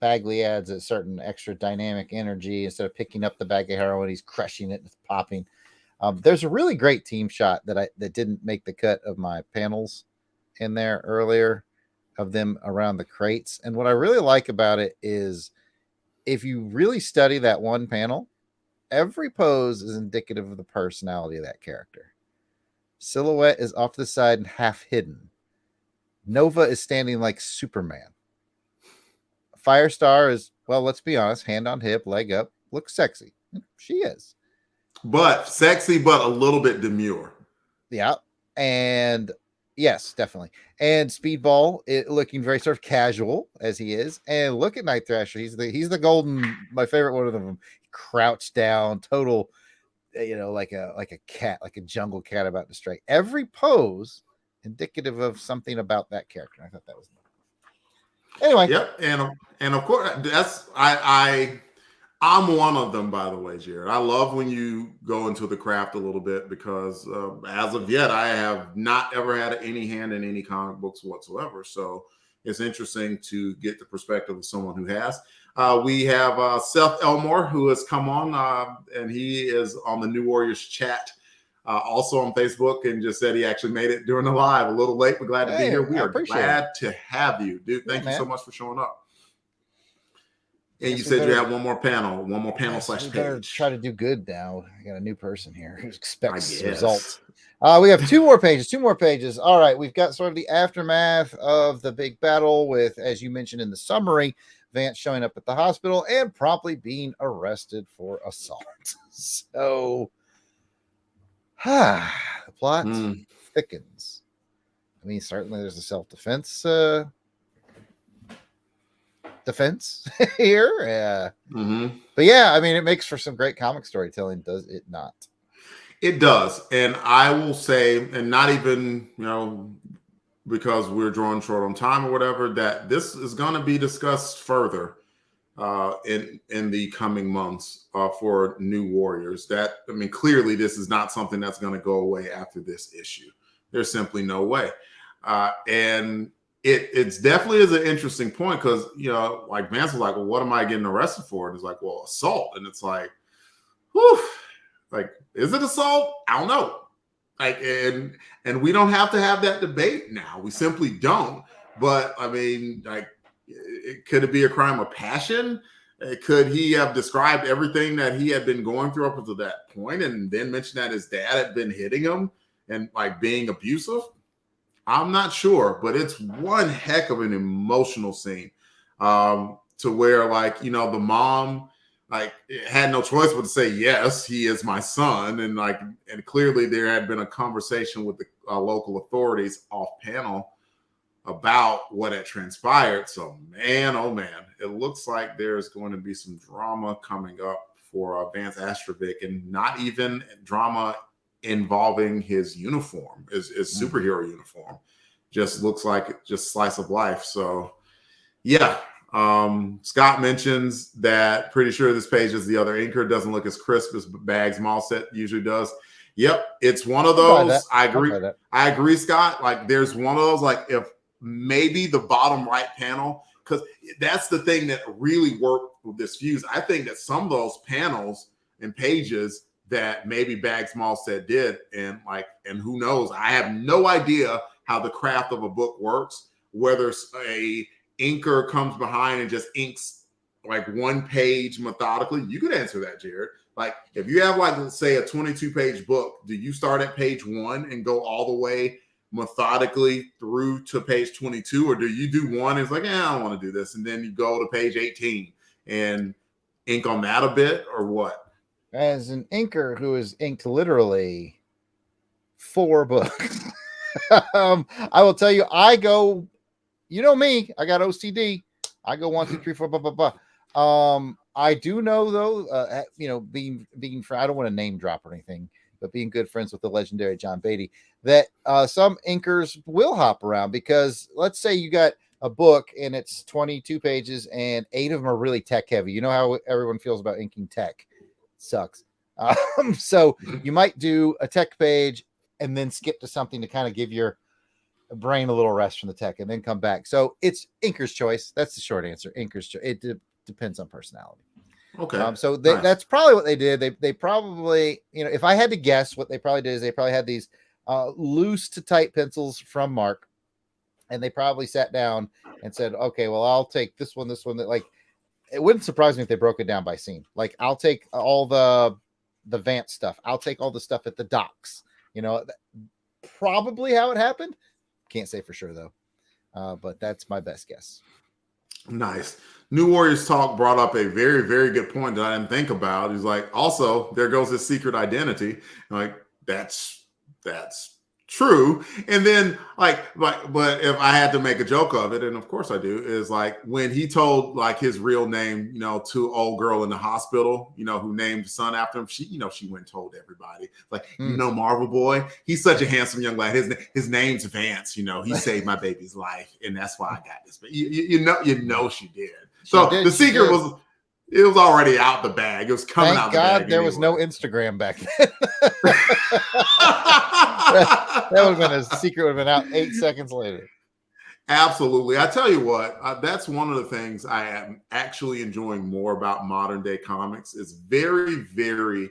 Bagley adds a certain extra dynamic energy instead of picking up the bag of heroin, he's crushing it and it's popping. There's a really great team shot that didn't make the cut of my panels in there earlier of them around the crates. And what I really like about it is if you really study that one panel, every pose is indicative of the personality of that character. Silhouette is off to the side and half hidden. Nova is standing like Superman. Firestar is, well, let's be honest, hand on hip, leg up, looks sexy. She is. But sexy, but a little bit demure. Yeah. And yes, definitely. And Speedball, looking very sort of casual as he is. And look at Night Thrasher. He's the golden, my favorite one of them. Crouched down, total, you know, like a cat, like a jungle cat about to strike. Every pose indicative of something about that character. I thought that was anyway. Yep, and of course that's I'm one of them, by the way, Jarrod. I love when you go into the craft a little bit because as of yet, I have not ever had any hand in any comic books whatsoever. So it's interesting to get the perspective of someone who has. We have Seth Elmore, who has come on, and he is on the New Warriors chat, also on Facebook, and just said he actually made it during the live. A little late, but glad to be here. We are glad to have you, dude. Thank you so much for showing up. And you said you have one more panel slash page. Try to do good now. I got a new person here who expects results. We have two more pages. All right. We've got sort of the aftermath of the big battle with, as you mentioned in the summary, Vance showing up at the hospital and promptly being arrested for assault. So, the plot thickens. I mean, certainly there's a self-defense here. But yeah, I mean, it makes for some great comic storytelling, does it not? It does. And I will say, and not even, you know, because we're drawing short on time or whatever, that this is going to be discussed further in the coming months for New Warriors. That, I mean, clearly this is not something that's going to go away after this issue. There's simply no way. And it's definitely is an interesting point because, you know, like Vance was like, well, what am I getting arrested for? And it's like, well, assault. And it's like, whew, like, is it assault? I don't know. Like, and we don't have to have that debate now. We simply don't. But I mean, like, could it be a crime of passion? Could he have described everything that he had been going through up until that point and then mentioned that his dad had been hitting him and like being abusive? I'm not sure, but it's one heck of an emotional scene to where, like, you know, the mom like had no choice but to say, yes, he is my son. And like, and clearly there had been a conversation with the local authorities off panel about what had transpired. So man, oh man, it looks like there's going to be some drama coming up for Vance Astrovic, and not even drama involving his uniform, his superhero uniform. Just looks like just slice of life. So yeah. Scott mentions that pretty sure this page is the other inker. Doesn't look as crisp as Bags Malset usually does. Yep, it's one of those. I agree, Scott. Like, there's one of those, like, if maybe the bottom right panel, because that's the thing that really worked with this fuse. I think that some of those panels and pages that maybe Bags Malset did, and who knows, I have no idea how the craft of a book works, whether a inker comes behind and just inks like one page methodically. You could answer that, Jarrod. Like, if you have, like, let's say a 22-page book, do you start at page 1 and go all the way methodically through to page 22, or do you do one and it's like, I don't want to do this, and then you go to page 18 and ink on that a bit, or what? as an inker who has inked literally 4 books. I will tell you, I go, you know me, I got OCD. I go 1, 2, 3, 4, blah, blah, blah. I do know though, being I don't want to name drop or anything, but being good friends with the legendary John Beatty, that some inkers will hop around, because let's say you got a book and it's 22 pages and 8 of them are really tech heavy. You know how everyone feels about inking tech. It sucks. So you might do a tech page and then skip to something to kind of give your brain a little rest from the tech and then come back. So it's inker's choice. That's the short answer. Inker's choice. It depends on personality. Okay. So that's probably what they did. They probably, if I had to guess, what they probably did is they probably had these loose to tight pencils from Mark, and they probably sat down and said, okay, well, I'll take this one, that, like, it wouldn't surprise me if they broke it down by scene. Like, I'll take all the Vance stuff. I'll take all the stuff at the docks. Probably how it happened. Can't say for sure though. But that's my best guess. Nice. New Warriors Talk brought up a very, very good point that I didn't think about. He's like, also, there goes his secret identity. Like, that's true. And then but if I had to make a joke of it, and of course I do, is like when he told like his real name, to old girl in the hospital, who named the son after him, she went and told everybody, like, Marvel Boy, he's such a handsome young lad. His name's Vance, he saved my baby's life, and that's why I got this. But you know she did. The secret was, it was already out the bag. It was coming out the bag. Thank God there was no Instagram back then. That would have been a secret, would have been out 8 seconds later. Absolutely. I tell you what, that's one of the things I am actually enjoying more about modern day comics is very, very,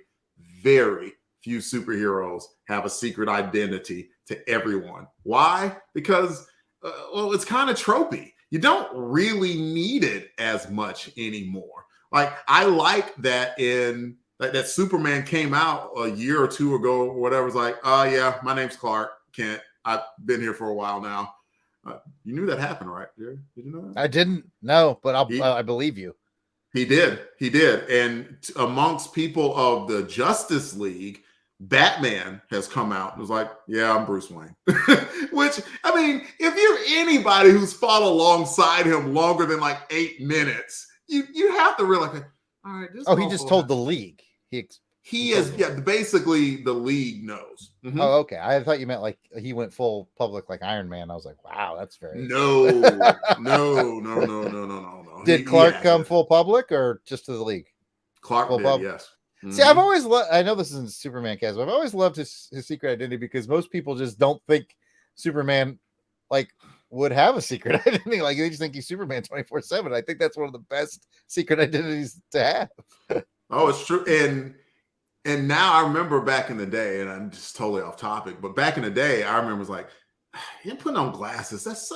very few superheroes have a secret identity to everyone. Why? Because, it's kind of tropey. You don't really need it as much anymore. Like, I like that that Superman came out a year or two ago or whatever. It's like, yeah, my name's Clark Kent. I've been here for a while now. You knew that happened, right? Did you know that? I didn't know, but I believe you. He did. And amongst people of the Justice League, Batman has come out and was like, yeah, I'm Bruce Wayne. Which, I mean, if you're anybody who's fought alongside him longer than like 8 minutes, you have to realize, all right. He just told the league. He is, basically the league knows. Mm-hmm. Oh, okay. I thought you meant like he went full public like Iron Man. I was like, wow, that's very no. Did Clark come full public or just to the league? Clark did, yes. Mm-hmm. See, I've always I know this isn't Superman cast, but I've always loved his secret identity, because most people just don't think Superman like would have a secret identity. Like, they just think he's Superman 24/7. I think that's one of the best secret identities to have. Oh, it's true. And now I remember back in the day, and I'm just totally off topic, but back in the day, I remember it's like, him putting on glasses, that's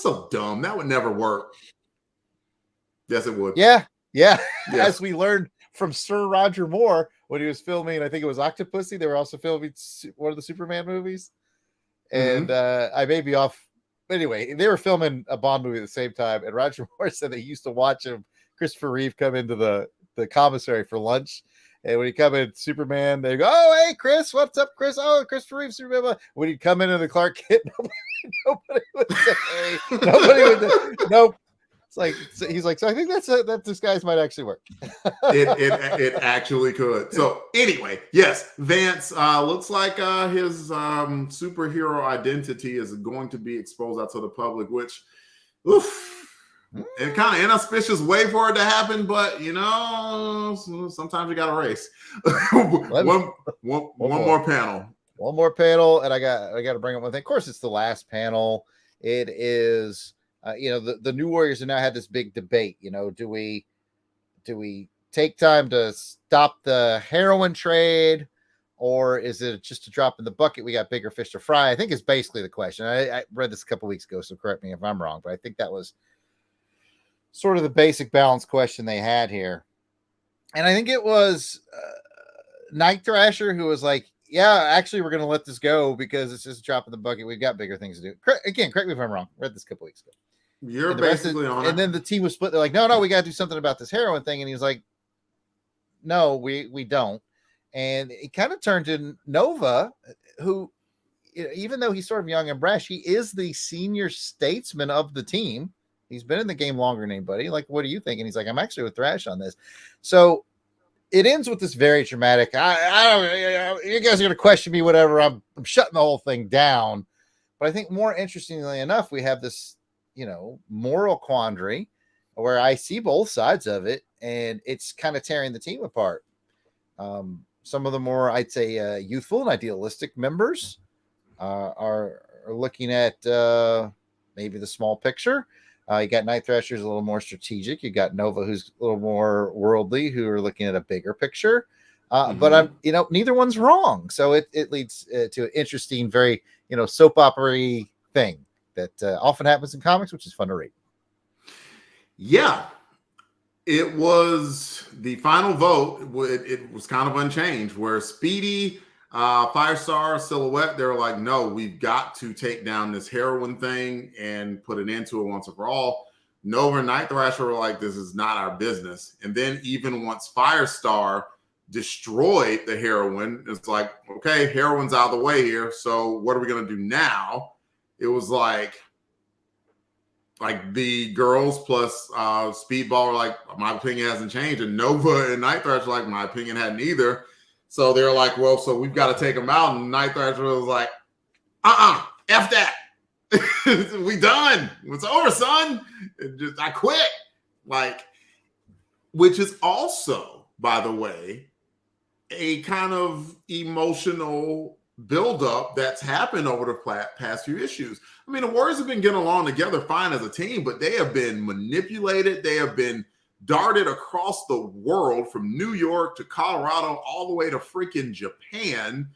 so dumb. That would never work. Yes, it would. Yeah. As we learned from Sir Roger Moore when he was filming, I think it was Octopussy. They were also filming one of the Superman movies. And I may be off. Anyway, they were filming a Bond movie at the same time. And Roger Moore said that he used to watch Christopher Reeve come into the commissary for lunch. And when he come in, Superman, they go, oh, hey, Chris, what's up, Chris? Oh, Christopher Reeve, Superman. When he'd come into the Clark Kent, nobody would say, hey. Nobody would, nope. It's like, he's like, so I think that disguise might actually work. it actually could. So anyway, yes, Vance looks like his superhero identity is going to be exposed out to the public, which, in kind of inauspicious way for it to happen, but sometimes you got to race. one more panel. One more panel, and I got to bring up one thing. Of course, it's the last panel. It is. The New Warriors have now had this big debate. Do we take time to stop the heroin trade, or is it just a drop in the bucket? We got bigger fish to fry, I think is basically the question. I read this a couple weeks ago, so correct me if I'm wrong, but I think that was sort of the basic balance question they had here. And I think it was Night Thrasher who was like, yeah, actually, we're going to let this go because it's just a drop in the bucket. We've got bigger things to do. Again, correct me if I'm wrong. I read this a couple weeks ago. You're basically on it. And then the team was split. They're like, no, we got to do something about this heroin thing. And he was like, no, we don't. And it kind of turned to Nova, who, even though he's sort of young and brash, he is the senior statesman of the team. He's been in the game longer than anybody. Like, what do you think? And he's like, I'm actually with Thrash on this. So it ends with this very dramatic. I don't. You guys are going to question me, whatever. I'm shutting the whole thing down. But I think more interestingly enough, we have this, moral quandary where I see both sides of it, and it's kind of tearing the team apart. Some of the more, I'd say, youthful and idealistic members are looking at maybe the small picture. You got Night Thrasher's a little more strategic. You got Nova, who's a little more worldly, who are looking at a bigger picture. But neither one's wrong. So it leads to an interesting, very soap opera-y thing that often happens in comics, which is fun to read. Yeah, it was the final vote. It was kind of unchanged, where Speedy, Firestar, Silhouette, they were like, no, we've got to take down this heroin thing and put an end to it once and for all. Nova and Night Thrasher were like, this is not our business. And then even once Firestar destroyed the heroin, it's like, okay, heroin's out of the way here. So what are we going to do now? It was like the girls plus Speedball were like, my opinion hasn't changed. And Nova and Night Thrasher were like, my opinion hadn't either. So they're like, well, so we've got to take them out. And Night Thrasher was like, F that. We done. It's over, son. I quit. Which is also, by the way, a kind of emotional buildup that's happened over the past few issues. I mean, the Warriors have been getting along together fine as a team, but they have been manipulated. They have been darted across the world from New York to Colorado, all the way to freaking Japan,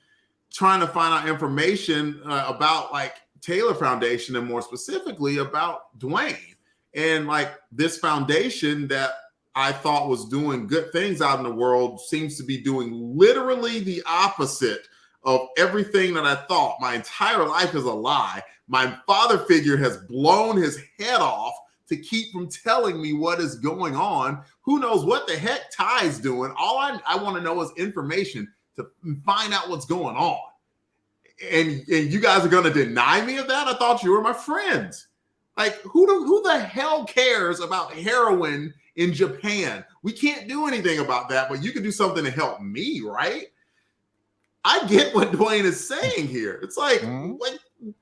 trying to find out information about Taylor Foundation, and more specifically about Dwayne. And this foundation that I thought was doing good things out in the world seems to be doing literally the opposite of everything that I thought. My entire life is a lie. My father figure has blown his head off to keep from telling me what is going on. Who knows what the heck Ty's doing? All I want to know is information to find out what's going on. And you guys are going to deny me of that? I thought you were my friends. Who the hell cares about heroin in Japan? We can't do anything about that, but you can do something to help me, right? I get what Dwayne is saying here. It's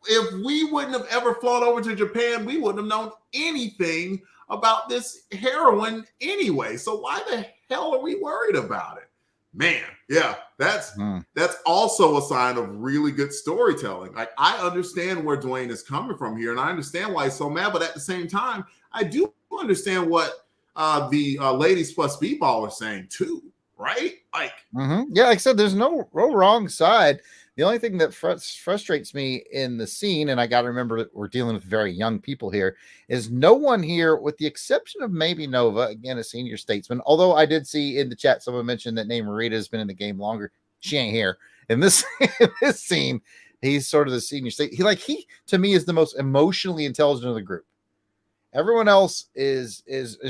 if we wouldn't have ever flown over to Japan, we wouldn't have known anything about this heroin anyway. So why the hell are we worried about it? Man, yeah, that's also a sign of really good storytelling. I understand where Dwayne is coming from here, and I understand why he's so mad, but at the same time, I do understand what the ladies plus Speedball are saying too, right? Yeah, like I said, there's no wrong side. The only thing that frustrates me in the scene, and I got to remember that we're dealing with very young people here, is no one here, with the exception of maybe Nova, again, a senior statesman. Although I did see in the chat someone mentioned that name Marita has been in the game longer. She ain't here. In this scene, he's sort of the senior state. He to me is the most emotionally intelligent of the group. Everyone else is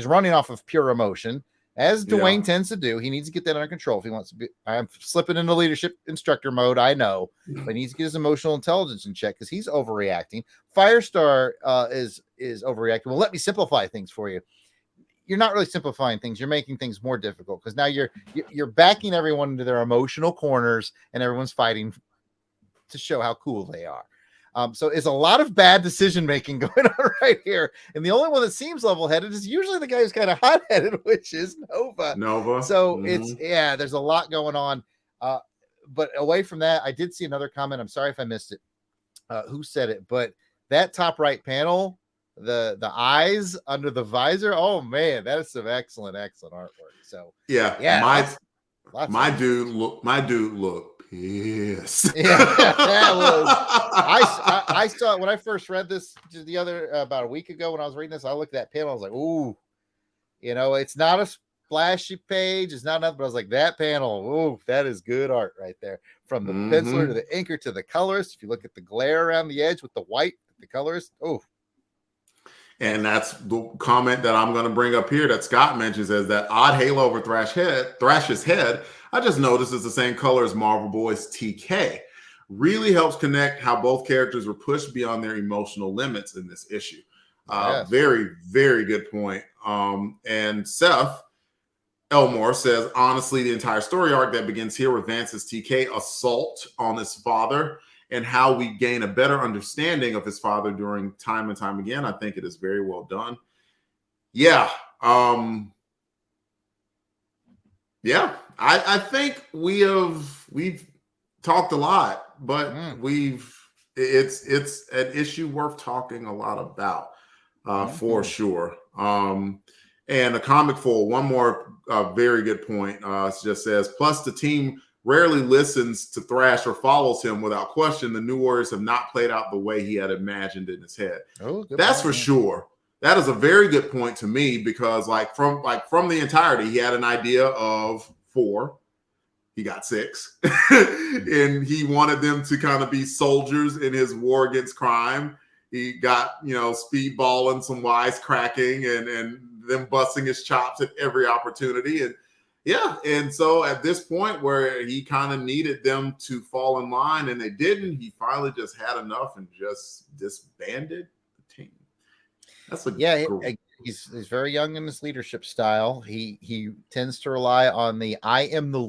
running off of pure emotion, as Dwayne tends to do. He needs to get that under control if he wants to be. I'm slipping into leadership instructor mode, I know, but he needs to get his emotional intelligence in check because he's overreacting. Firestar is overreacting. Well, let me simplify things for you. You're not really simplifying things. You're making things more difficult because now you're backing everyone into their emotional corners, and everyone's fighting to show how cool they are. So it's a lot of bad decision making going on right here, and the only one that seems level headed is usually the guy who's kind of hot headed, which is Nova. So there's a lot going on. But away from that, I did see another comment. I'm sorry if I missed it. Who said it? But that top right panel, the eyes under the visor. Oh man, that is some excellent artwork. So my dude looked. Yes. That was. I saw it when I first read this the other about a week ago when I was reading this. I looked at that panel. I was like, "Ooh, it's not a splashy page. It's not nothing." But I was like, "That panel, ooh, that is good art right there." From the penciler to the inker to the colorist. If you look at the glare around the edge with the white, the colorist, oh. And that's the comment that I'm going to bring up here that Scott mentions as that odd halo over Thrash's head. I just noticed it's the same color as Marvel Boy's TK. Really helps connect how both characters were pushed beyond their emotional limits in this issue. Yes. Very, very good point. And Seth Elmore says, honestly, the entire story arc that begins here with Vance's TK assault on his father and how we gain a better understanding of his father during time and time again, I think it is very well done. Yeah. I think we've talked a lot, but it's an issue worth talking a lot about, for sure. And a comic full, one more very good point. It just says, plus the team rarely listens to Thrash or follows him without question. The New Warriors have not played out the way he had imagined in his head. That's for sure. That is a very good point to me, because from the entirety, he had an idea of 4. He got 6. And he wanted them to kind of be soldiers in his war against crime. He got, speedballing, some wisecracking, and them busting his chops at every opportunity. And so at this point where he kind of needed them to fall in line and they didn't, he finally just had enough and just disbanded the team. That's he's very young in his leadership style. He tends to rely on the I am the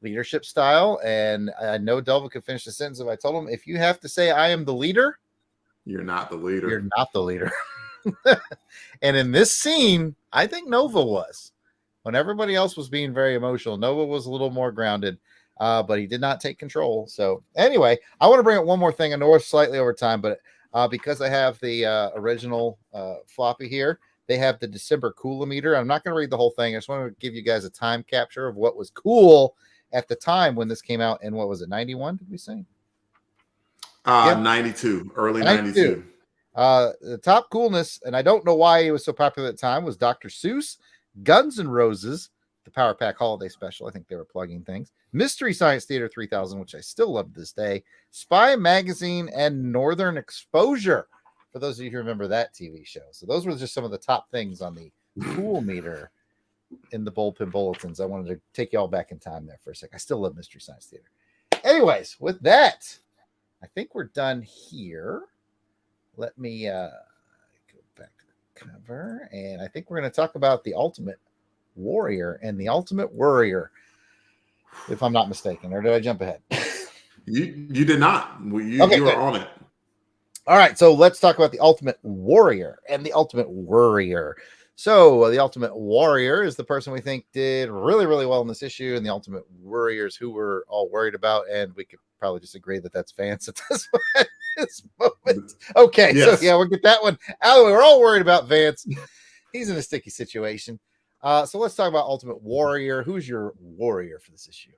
leadership style. And I know Delvin could finish the sentence if I told him, if you have to say I am the leader, you're not the leader. You're not the leader. And in this scene, I think Nova was. When everybody else was being very emotional, Nova was a little more grounded, but he did not take control. So anyway, I want to bring up one more thing. I know we're slightly over time, but because I have the original floppy here, they have the December coolometer. I'm not going to read the whole thing. I just want to give you guys a time capture of what was cool at the time when this came out. And what was it, 91, did we say? 92, early 92. The top coolness, and I don't know why he was so popular at the time, was Dr. Seuss, Guns N' Roses, the Power Pack Holiday Special. I think they were plugging things. Mystery Science Theater 3000, which I still love to this day. Spy Magazine and Northern Exposure, for those of you who remember that TV show. So those were just some of the top things on the cool meter in the bullpen bulletins. I wanted to take you all back in time there for a sec. I still love Mystery Science Theater. Anyways, with that, I think we're done here. Let me go back to the cover, and I think we're going to talk about the Ultimate Warrior and the Ultimate Worrier, if I'm not mistaken. Or did I jump ahead? You did not. You were on it. All right, so let's talk about the Ultimate Warrior and the Ultimate Worrier. So the Ultimate Warrior is the person we think did really, really well in this issue, and the Ultimate Worriers who we're all worried about, and we could probably just agree that that's Vance at this moment. Okay, yes. So yeah, we'll get that one out. We're all worried about Vance. He's in a sticky situation. So let's talk about Ultimate Warrior. Who's your warrior for this issue?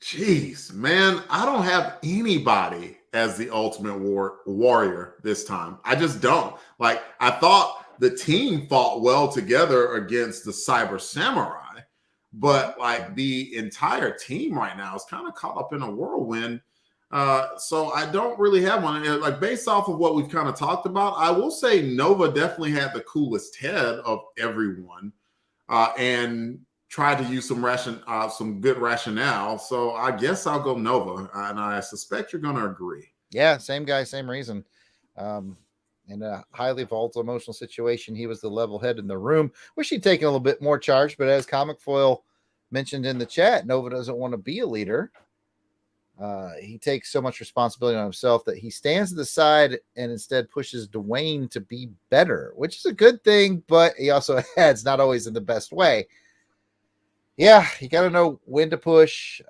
Jeez, man, I don't have anybody as the Ultimate Warrior this time. I just don't. I thought the team fought well together against the Cyber Samurai, but the entire team right now is kind of caught up in a whirlwind. So I don't really have one. Based off of what we've kind of talked about, I will say Nova definitely had the coolest head of everyone, and tried to use some good rationale. So I guess I'll go Nova, and I suspect you're going to agree. Yeah, same guy, same reason. In a highly volatile emotional situation, he was the level head in the room. Wish he'd taken a little bit more charge, but as Comic Foil mentioned in the chat, Nova doesn't want to be a leader. He takes so much responsibility on himself that he stands to the side and instead pushes Dwayne to be better, which is a good thing, but he also adds not always in the best way. Yeah, you got to know when to push,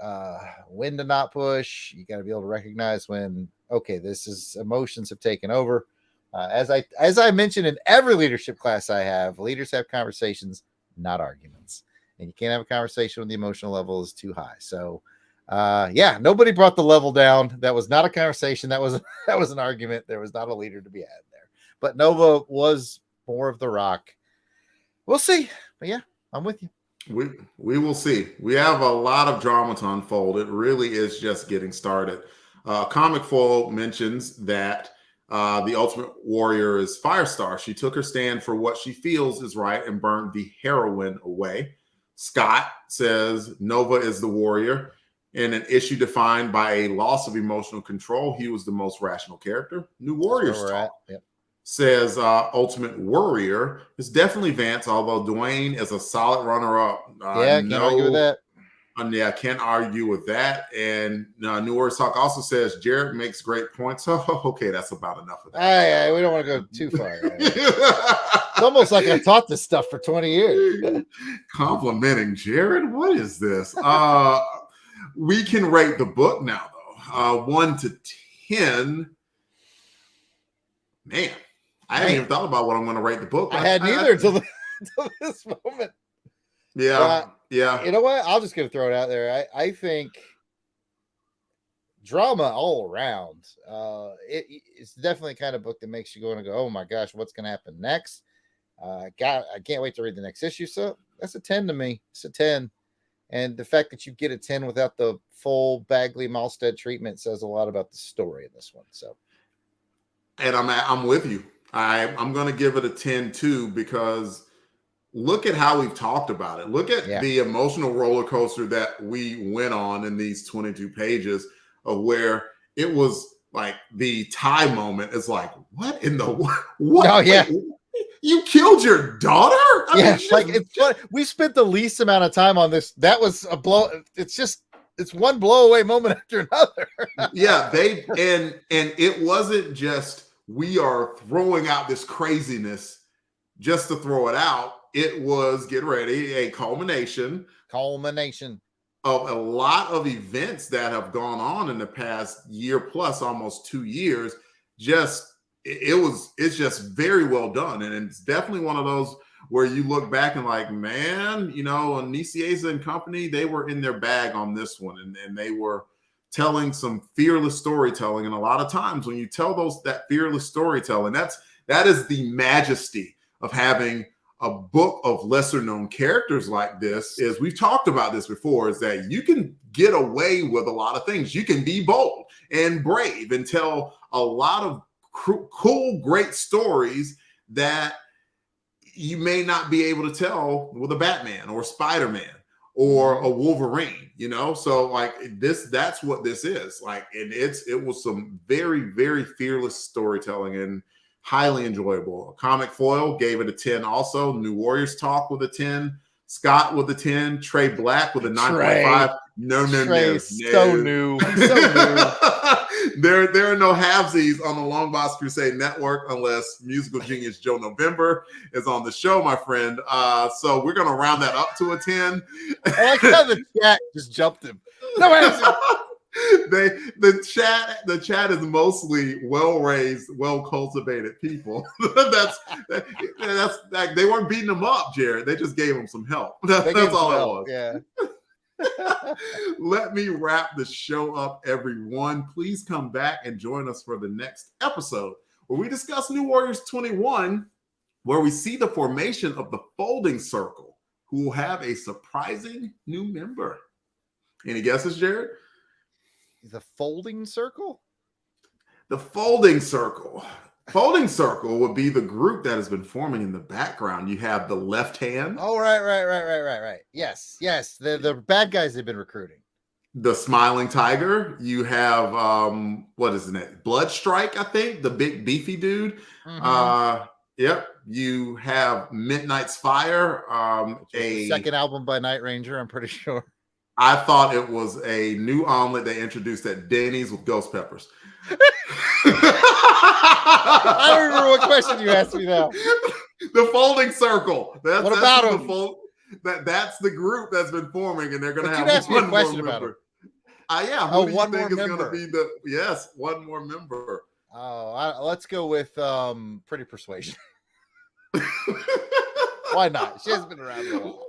when to not push. You got to be able to recognize when, okay, this is emotions have taken over. As I mentioned in every leadership class I have, leaders have conversations, not arguments. And you can't have a conversation when the emotional level is too high. So, nobody brought the level down. That was not a conversation. That was an argument. There was not a leader to be had there. But Nova was more of the rock. We'll see. But yeah, I'm with you. We will see. We have a lot of drama to unfold. It really is just getting started. Comic Foil mentions that the Ultimate Warrior is Firestar. She took her stand for what she feels is right and burned the heroine away. Scott says Nova is the warrior. In an issue defined by a loss of emotional control, he was the most rational character. New Warriors Talk says Ultimate Warrior is definitely Vance, although Dwayne is a solid runner-up. Can't argue with that. Yeah, I can't argue with that. And New Warriors Talk also says Jarrod makes great points. Oh, okay, that's about enough of that. We don't want to go too far. It's almost like I taught this stuff for 20 years. Complimenting Jarrod? What is this? We can rate the book now, though. 1 to 10. Man, I haven't even thought about what I'm going to rate the book. I hadn't either until this moment. Yeah. You know what? I'll just go throw it out there. I think drama all around. It's definitely the kind of book that makes you go and go, oh my gosh, what's going to happen next? I can't wait to read the next issue. So that's a 10 to me. It's a 10. And the fact that you get a 10 without the full Bagley Malstead treatment says a lot about the story in this one. So, and I'm with you. I'm going to give it a 10 too, because look at how we've talked about it. Look at the emotional roller coaster that we went on in these 22 pages of where it was like the tie moment is like, what in the what? Oh, yeah. Wait, you killed your daughter? It's funny. We spent the least amount of time on this. That was a blow. It's one blow away moment after another. Yeah, and it wasn't just we are throwing out this craziness just to throw it out. It was, get ready, a culmination of a lot of events that have gone on in the past year plus, almost 2 years. It's just very well done. And it's definitely one of those where you look back and like, man, Nicieza and company, they were in their bag on this one. And they were telling some fearless storytelling. And a lot of times when you tell that fearless storytelling, that is the majesty of having a book of lesser known characters like this. Is we've talked about this before, is that you can get away with a lot of things. You can be bold and brave and tell a lot of cool, great stories that you may not be able to tell with a Batman or Spider-Man or a Wolverine, So like that's what this is like. And it was some very, very fearless storytelling and highly enjoyable. Comic Foil gave it a 10 also. New Warriors Talk with a 10. Scott with a 10. Trey Black with a 9.5. No. So new. There are no halvesies on the Longbox Crusade Network unless musical genius Joe November is on the show, my friend. So we're going to round that up to a 10. I like how the chat just jumped him. No answer. The chat is mostly well-raised, well-cultivated people. that's they weren't beating them up, Jarrod. They just gave them some help. That's all it was. Yeah. Let me wrap the show up, everyone. Please come back and join us for the next episode where we discuss New Warriors 21, where we see the formation of the Folding Circle, who will have a surprising new member. Any guesses, Jarrod? The Folding Circle? The Folding Circle. Folding Circle would be the group that has been forming in the background. You have the Left Hand. Oh, right. Yes. The bad guys they've been recruiting. The Smiling Tiger. You have, what is it? Bloodstrike, I think. The big beefy dude. Mm-hmm. Yep. You have Midnight's Fire. A second album by Night Ranger, I'm pretty sure. I thought it was a new omelet they introduced at Denny's with ghost peppers. I don't remember what question you asked me now. The Folding Circle. What about them? That's the group that's been forming, and they're going to have ask me a question about them. Yeah. Who do you think is going to be one more member? Oh, let's go with Pretty Persuasion. Why not? She hasn't been around in a while.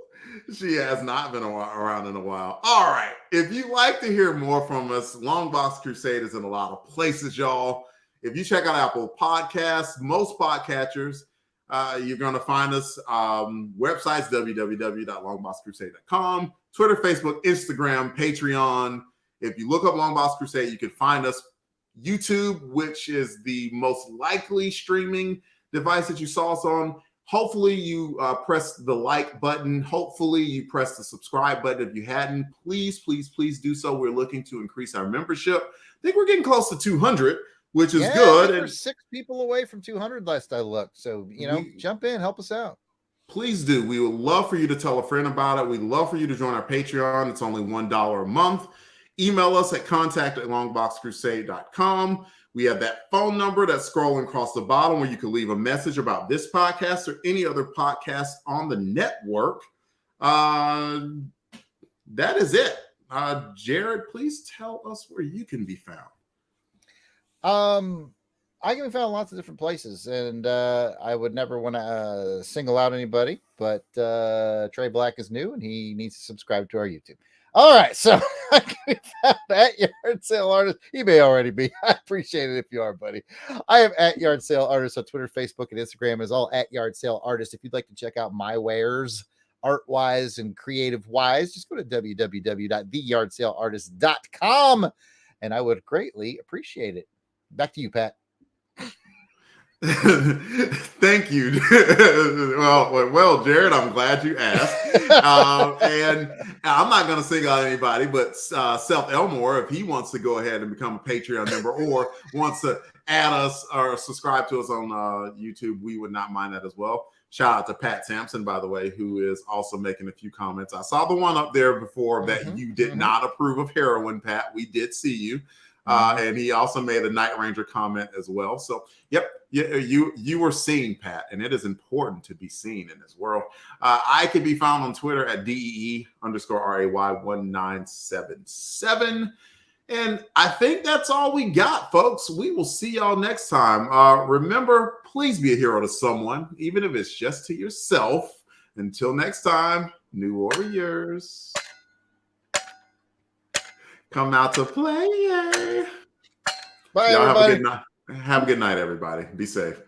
She has not been around in a while. All right. If you'd like to hear more from us, Longbox Crusade is in a lot of places, y'all. If you check out Apple Podcasts, most podcatchers, you're going to find us. Websites, www.longboxcrusade.com, Twitter, Facebook, Instagram, Patreon. If you look up Longbox Crusade, you can find us. YouTube, which is the most likely streaming device that you saw us on. Hopefully you press the like button. Hopefully you press the subscribe button. If you hadn't, please, please, please do so. We're looking to increase our membership. I think we're getting close to 200, which is good. We're 6 people away from 200 last I looked. So, jump in, help us out. Please do. We would love for you to tell a friend about it. We'd love for you to join our Patreon. It's only $1 a month. Email us at contact@longboxcrusade.com. We have that phone number that's scrolling across the bottom where you can leave a message about this podcast or any other podcast on the network. That is it. Jarrod, please tell us where you can be found. I can be found in lots of different places, and I would never want to single out anybody, but Trey Black is new, and he needs to subscribe to our YouTube. All right, so I can be found at Yard Sale Artist. He may already be. I appreciate it if you are, buddy. I am at Yard Sale Artist on Twitter, Facebook, and Instagram. Is all at Yard Sale Artist. If you'd like to check out my wares, art-wise and creative-wise, just go to www.theyardsaleartist.com, and I would greatly appreciate it. Back to you, Pat. Thank you. well, Jarrod, I'm glad you asked. And I'm not going to single out anybody, but Seth Elmore, if he wants to go ahead and become a Patreon member or wants to add us or subscribe to us on YouTube, we would not mind that as well. Shout out to Pat Sampson, by the way, who is also making a few comments. I saw the one up there before that you did not approve of heroin, Pat. We did see you. And he also made a Night Ranger comment as well. So, yep, you were seen, Pat, and it is important to be seen in this world. I can be found on Twitter at DEE_RAY1977. And I think that's all we got, folks. We will see y'all next time. Remember, please be a hero to someone, even if it's just to yourself. Until next time, New Warriors. Come out to play. Bye, everybody. Have a good night, everybody. Be safe.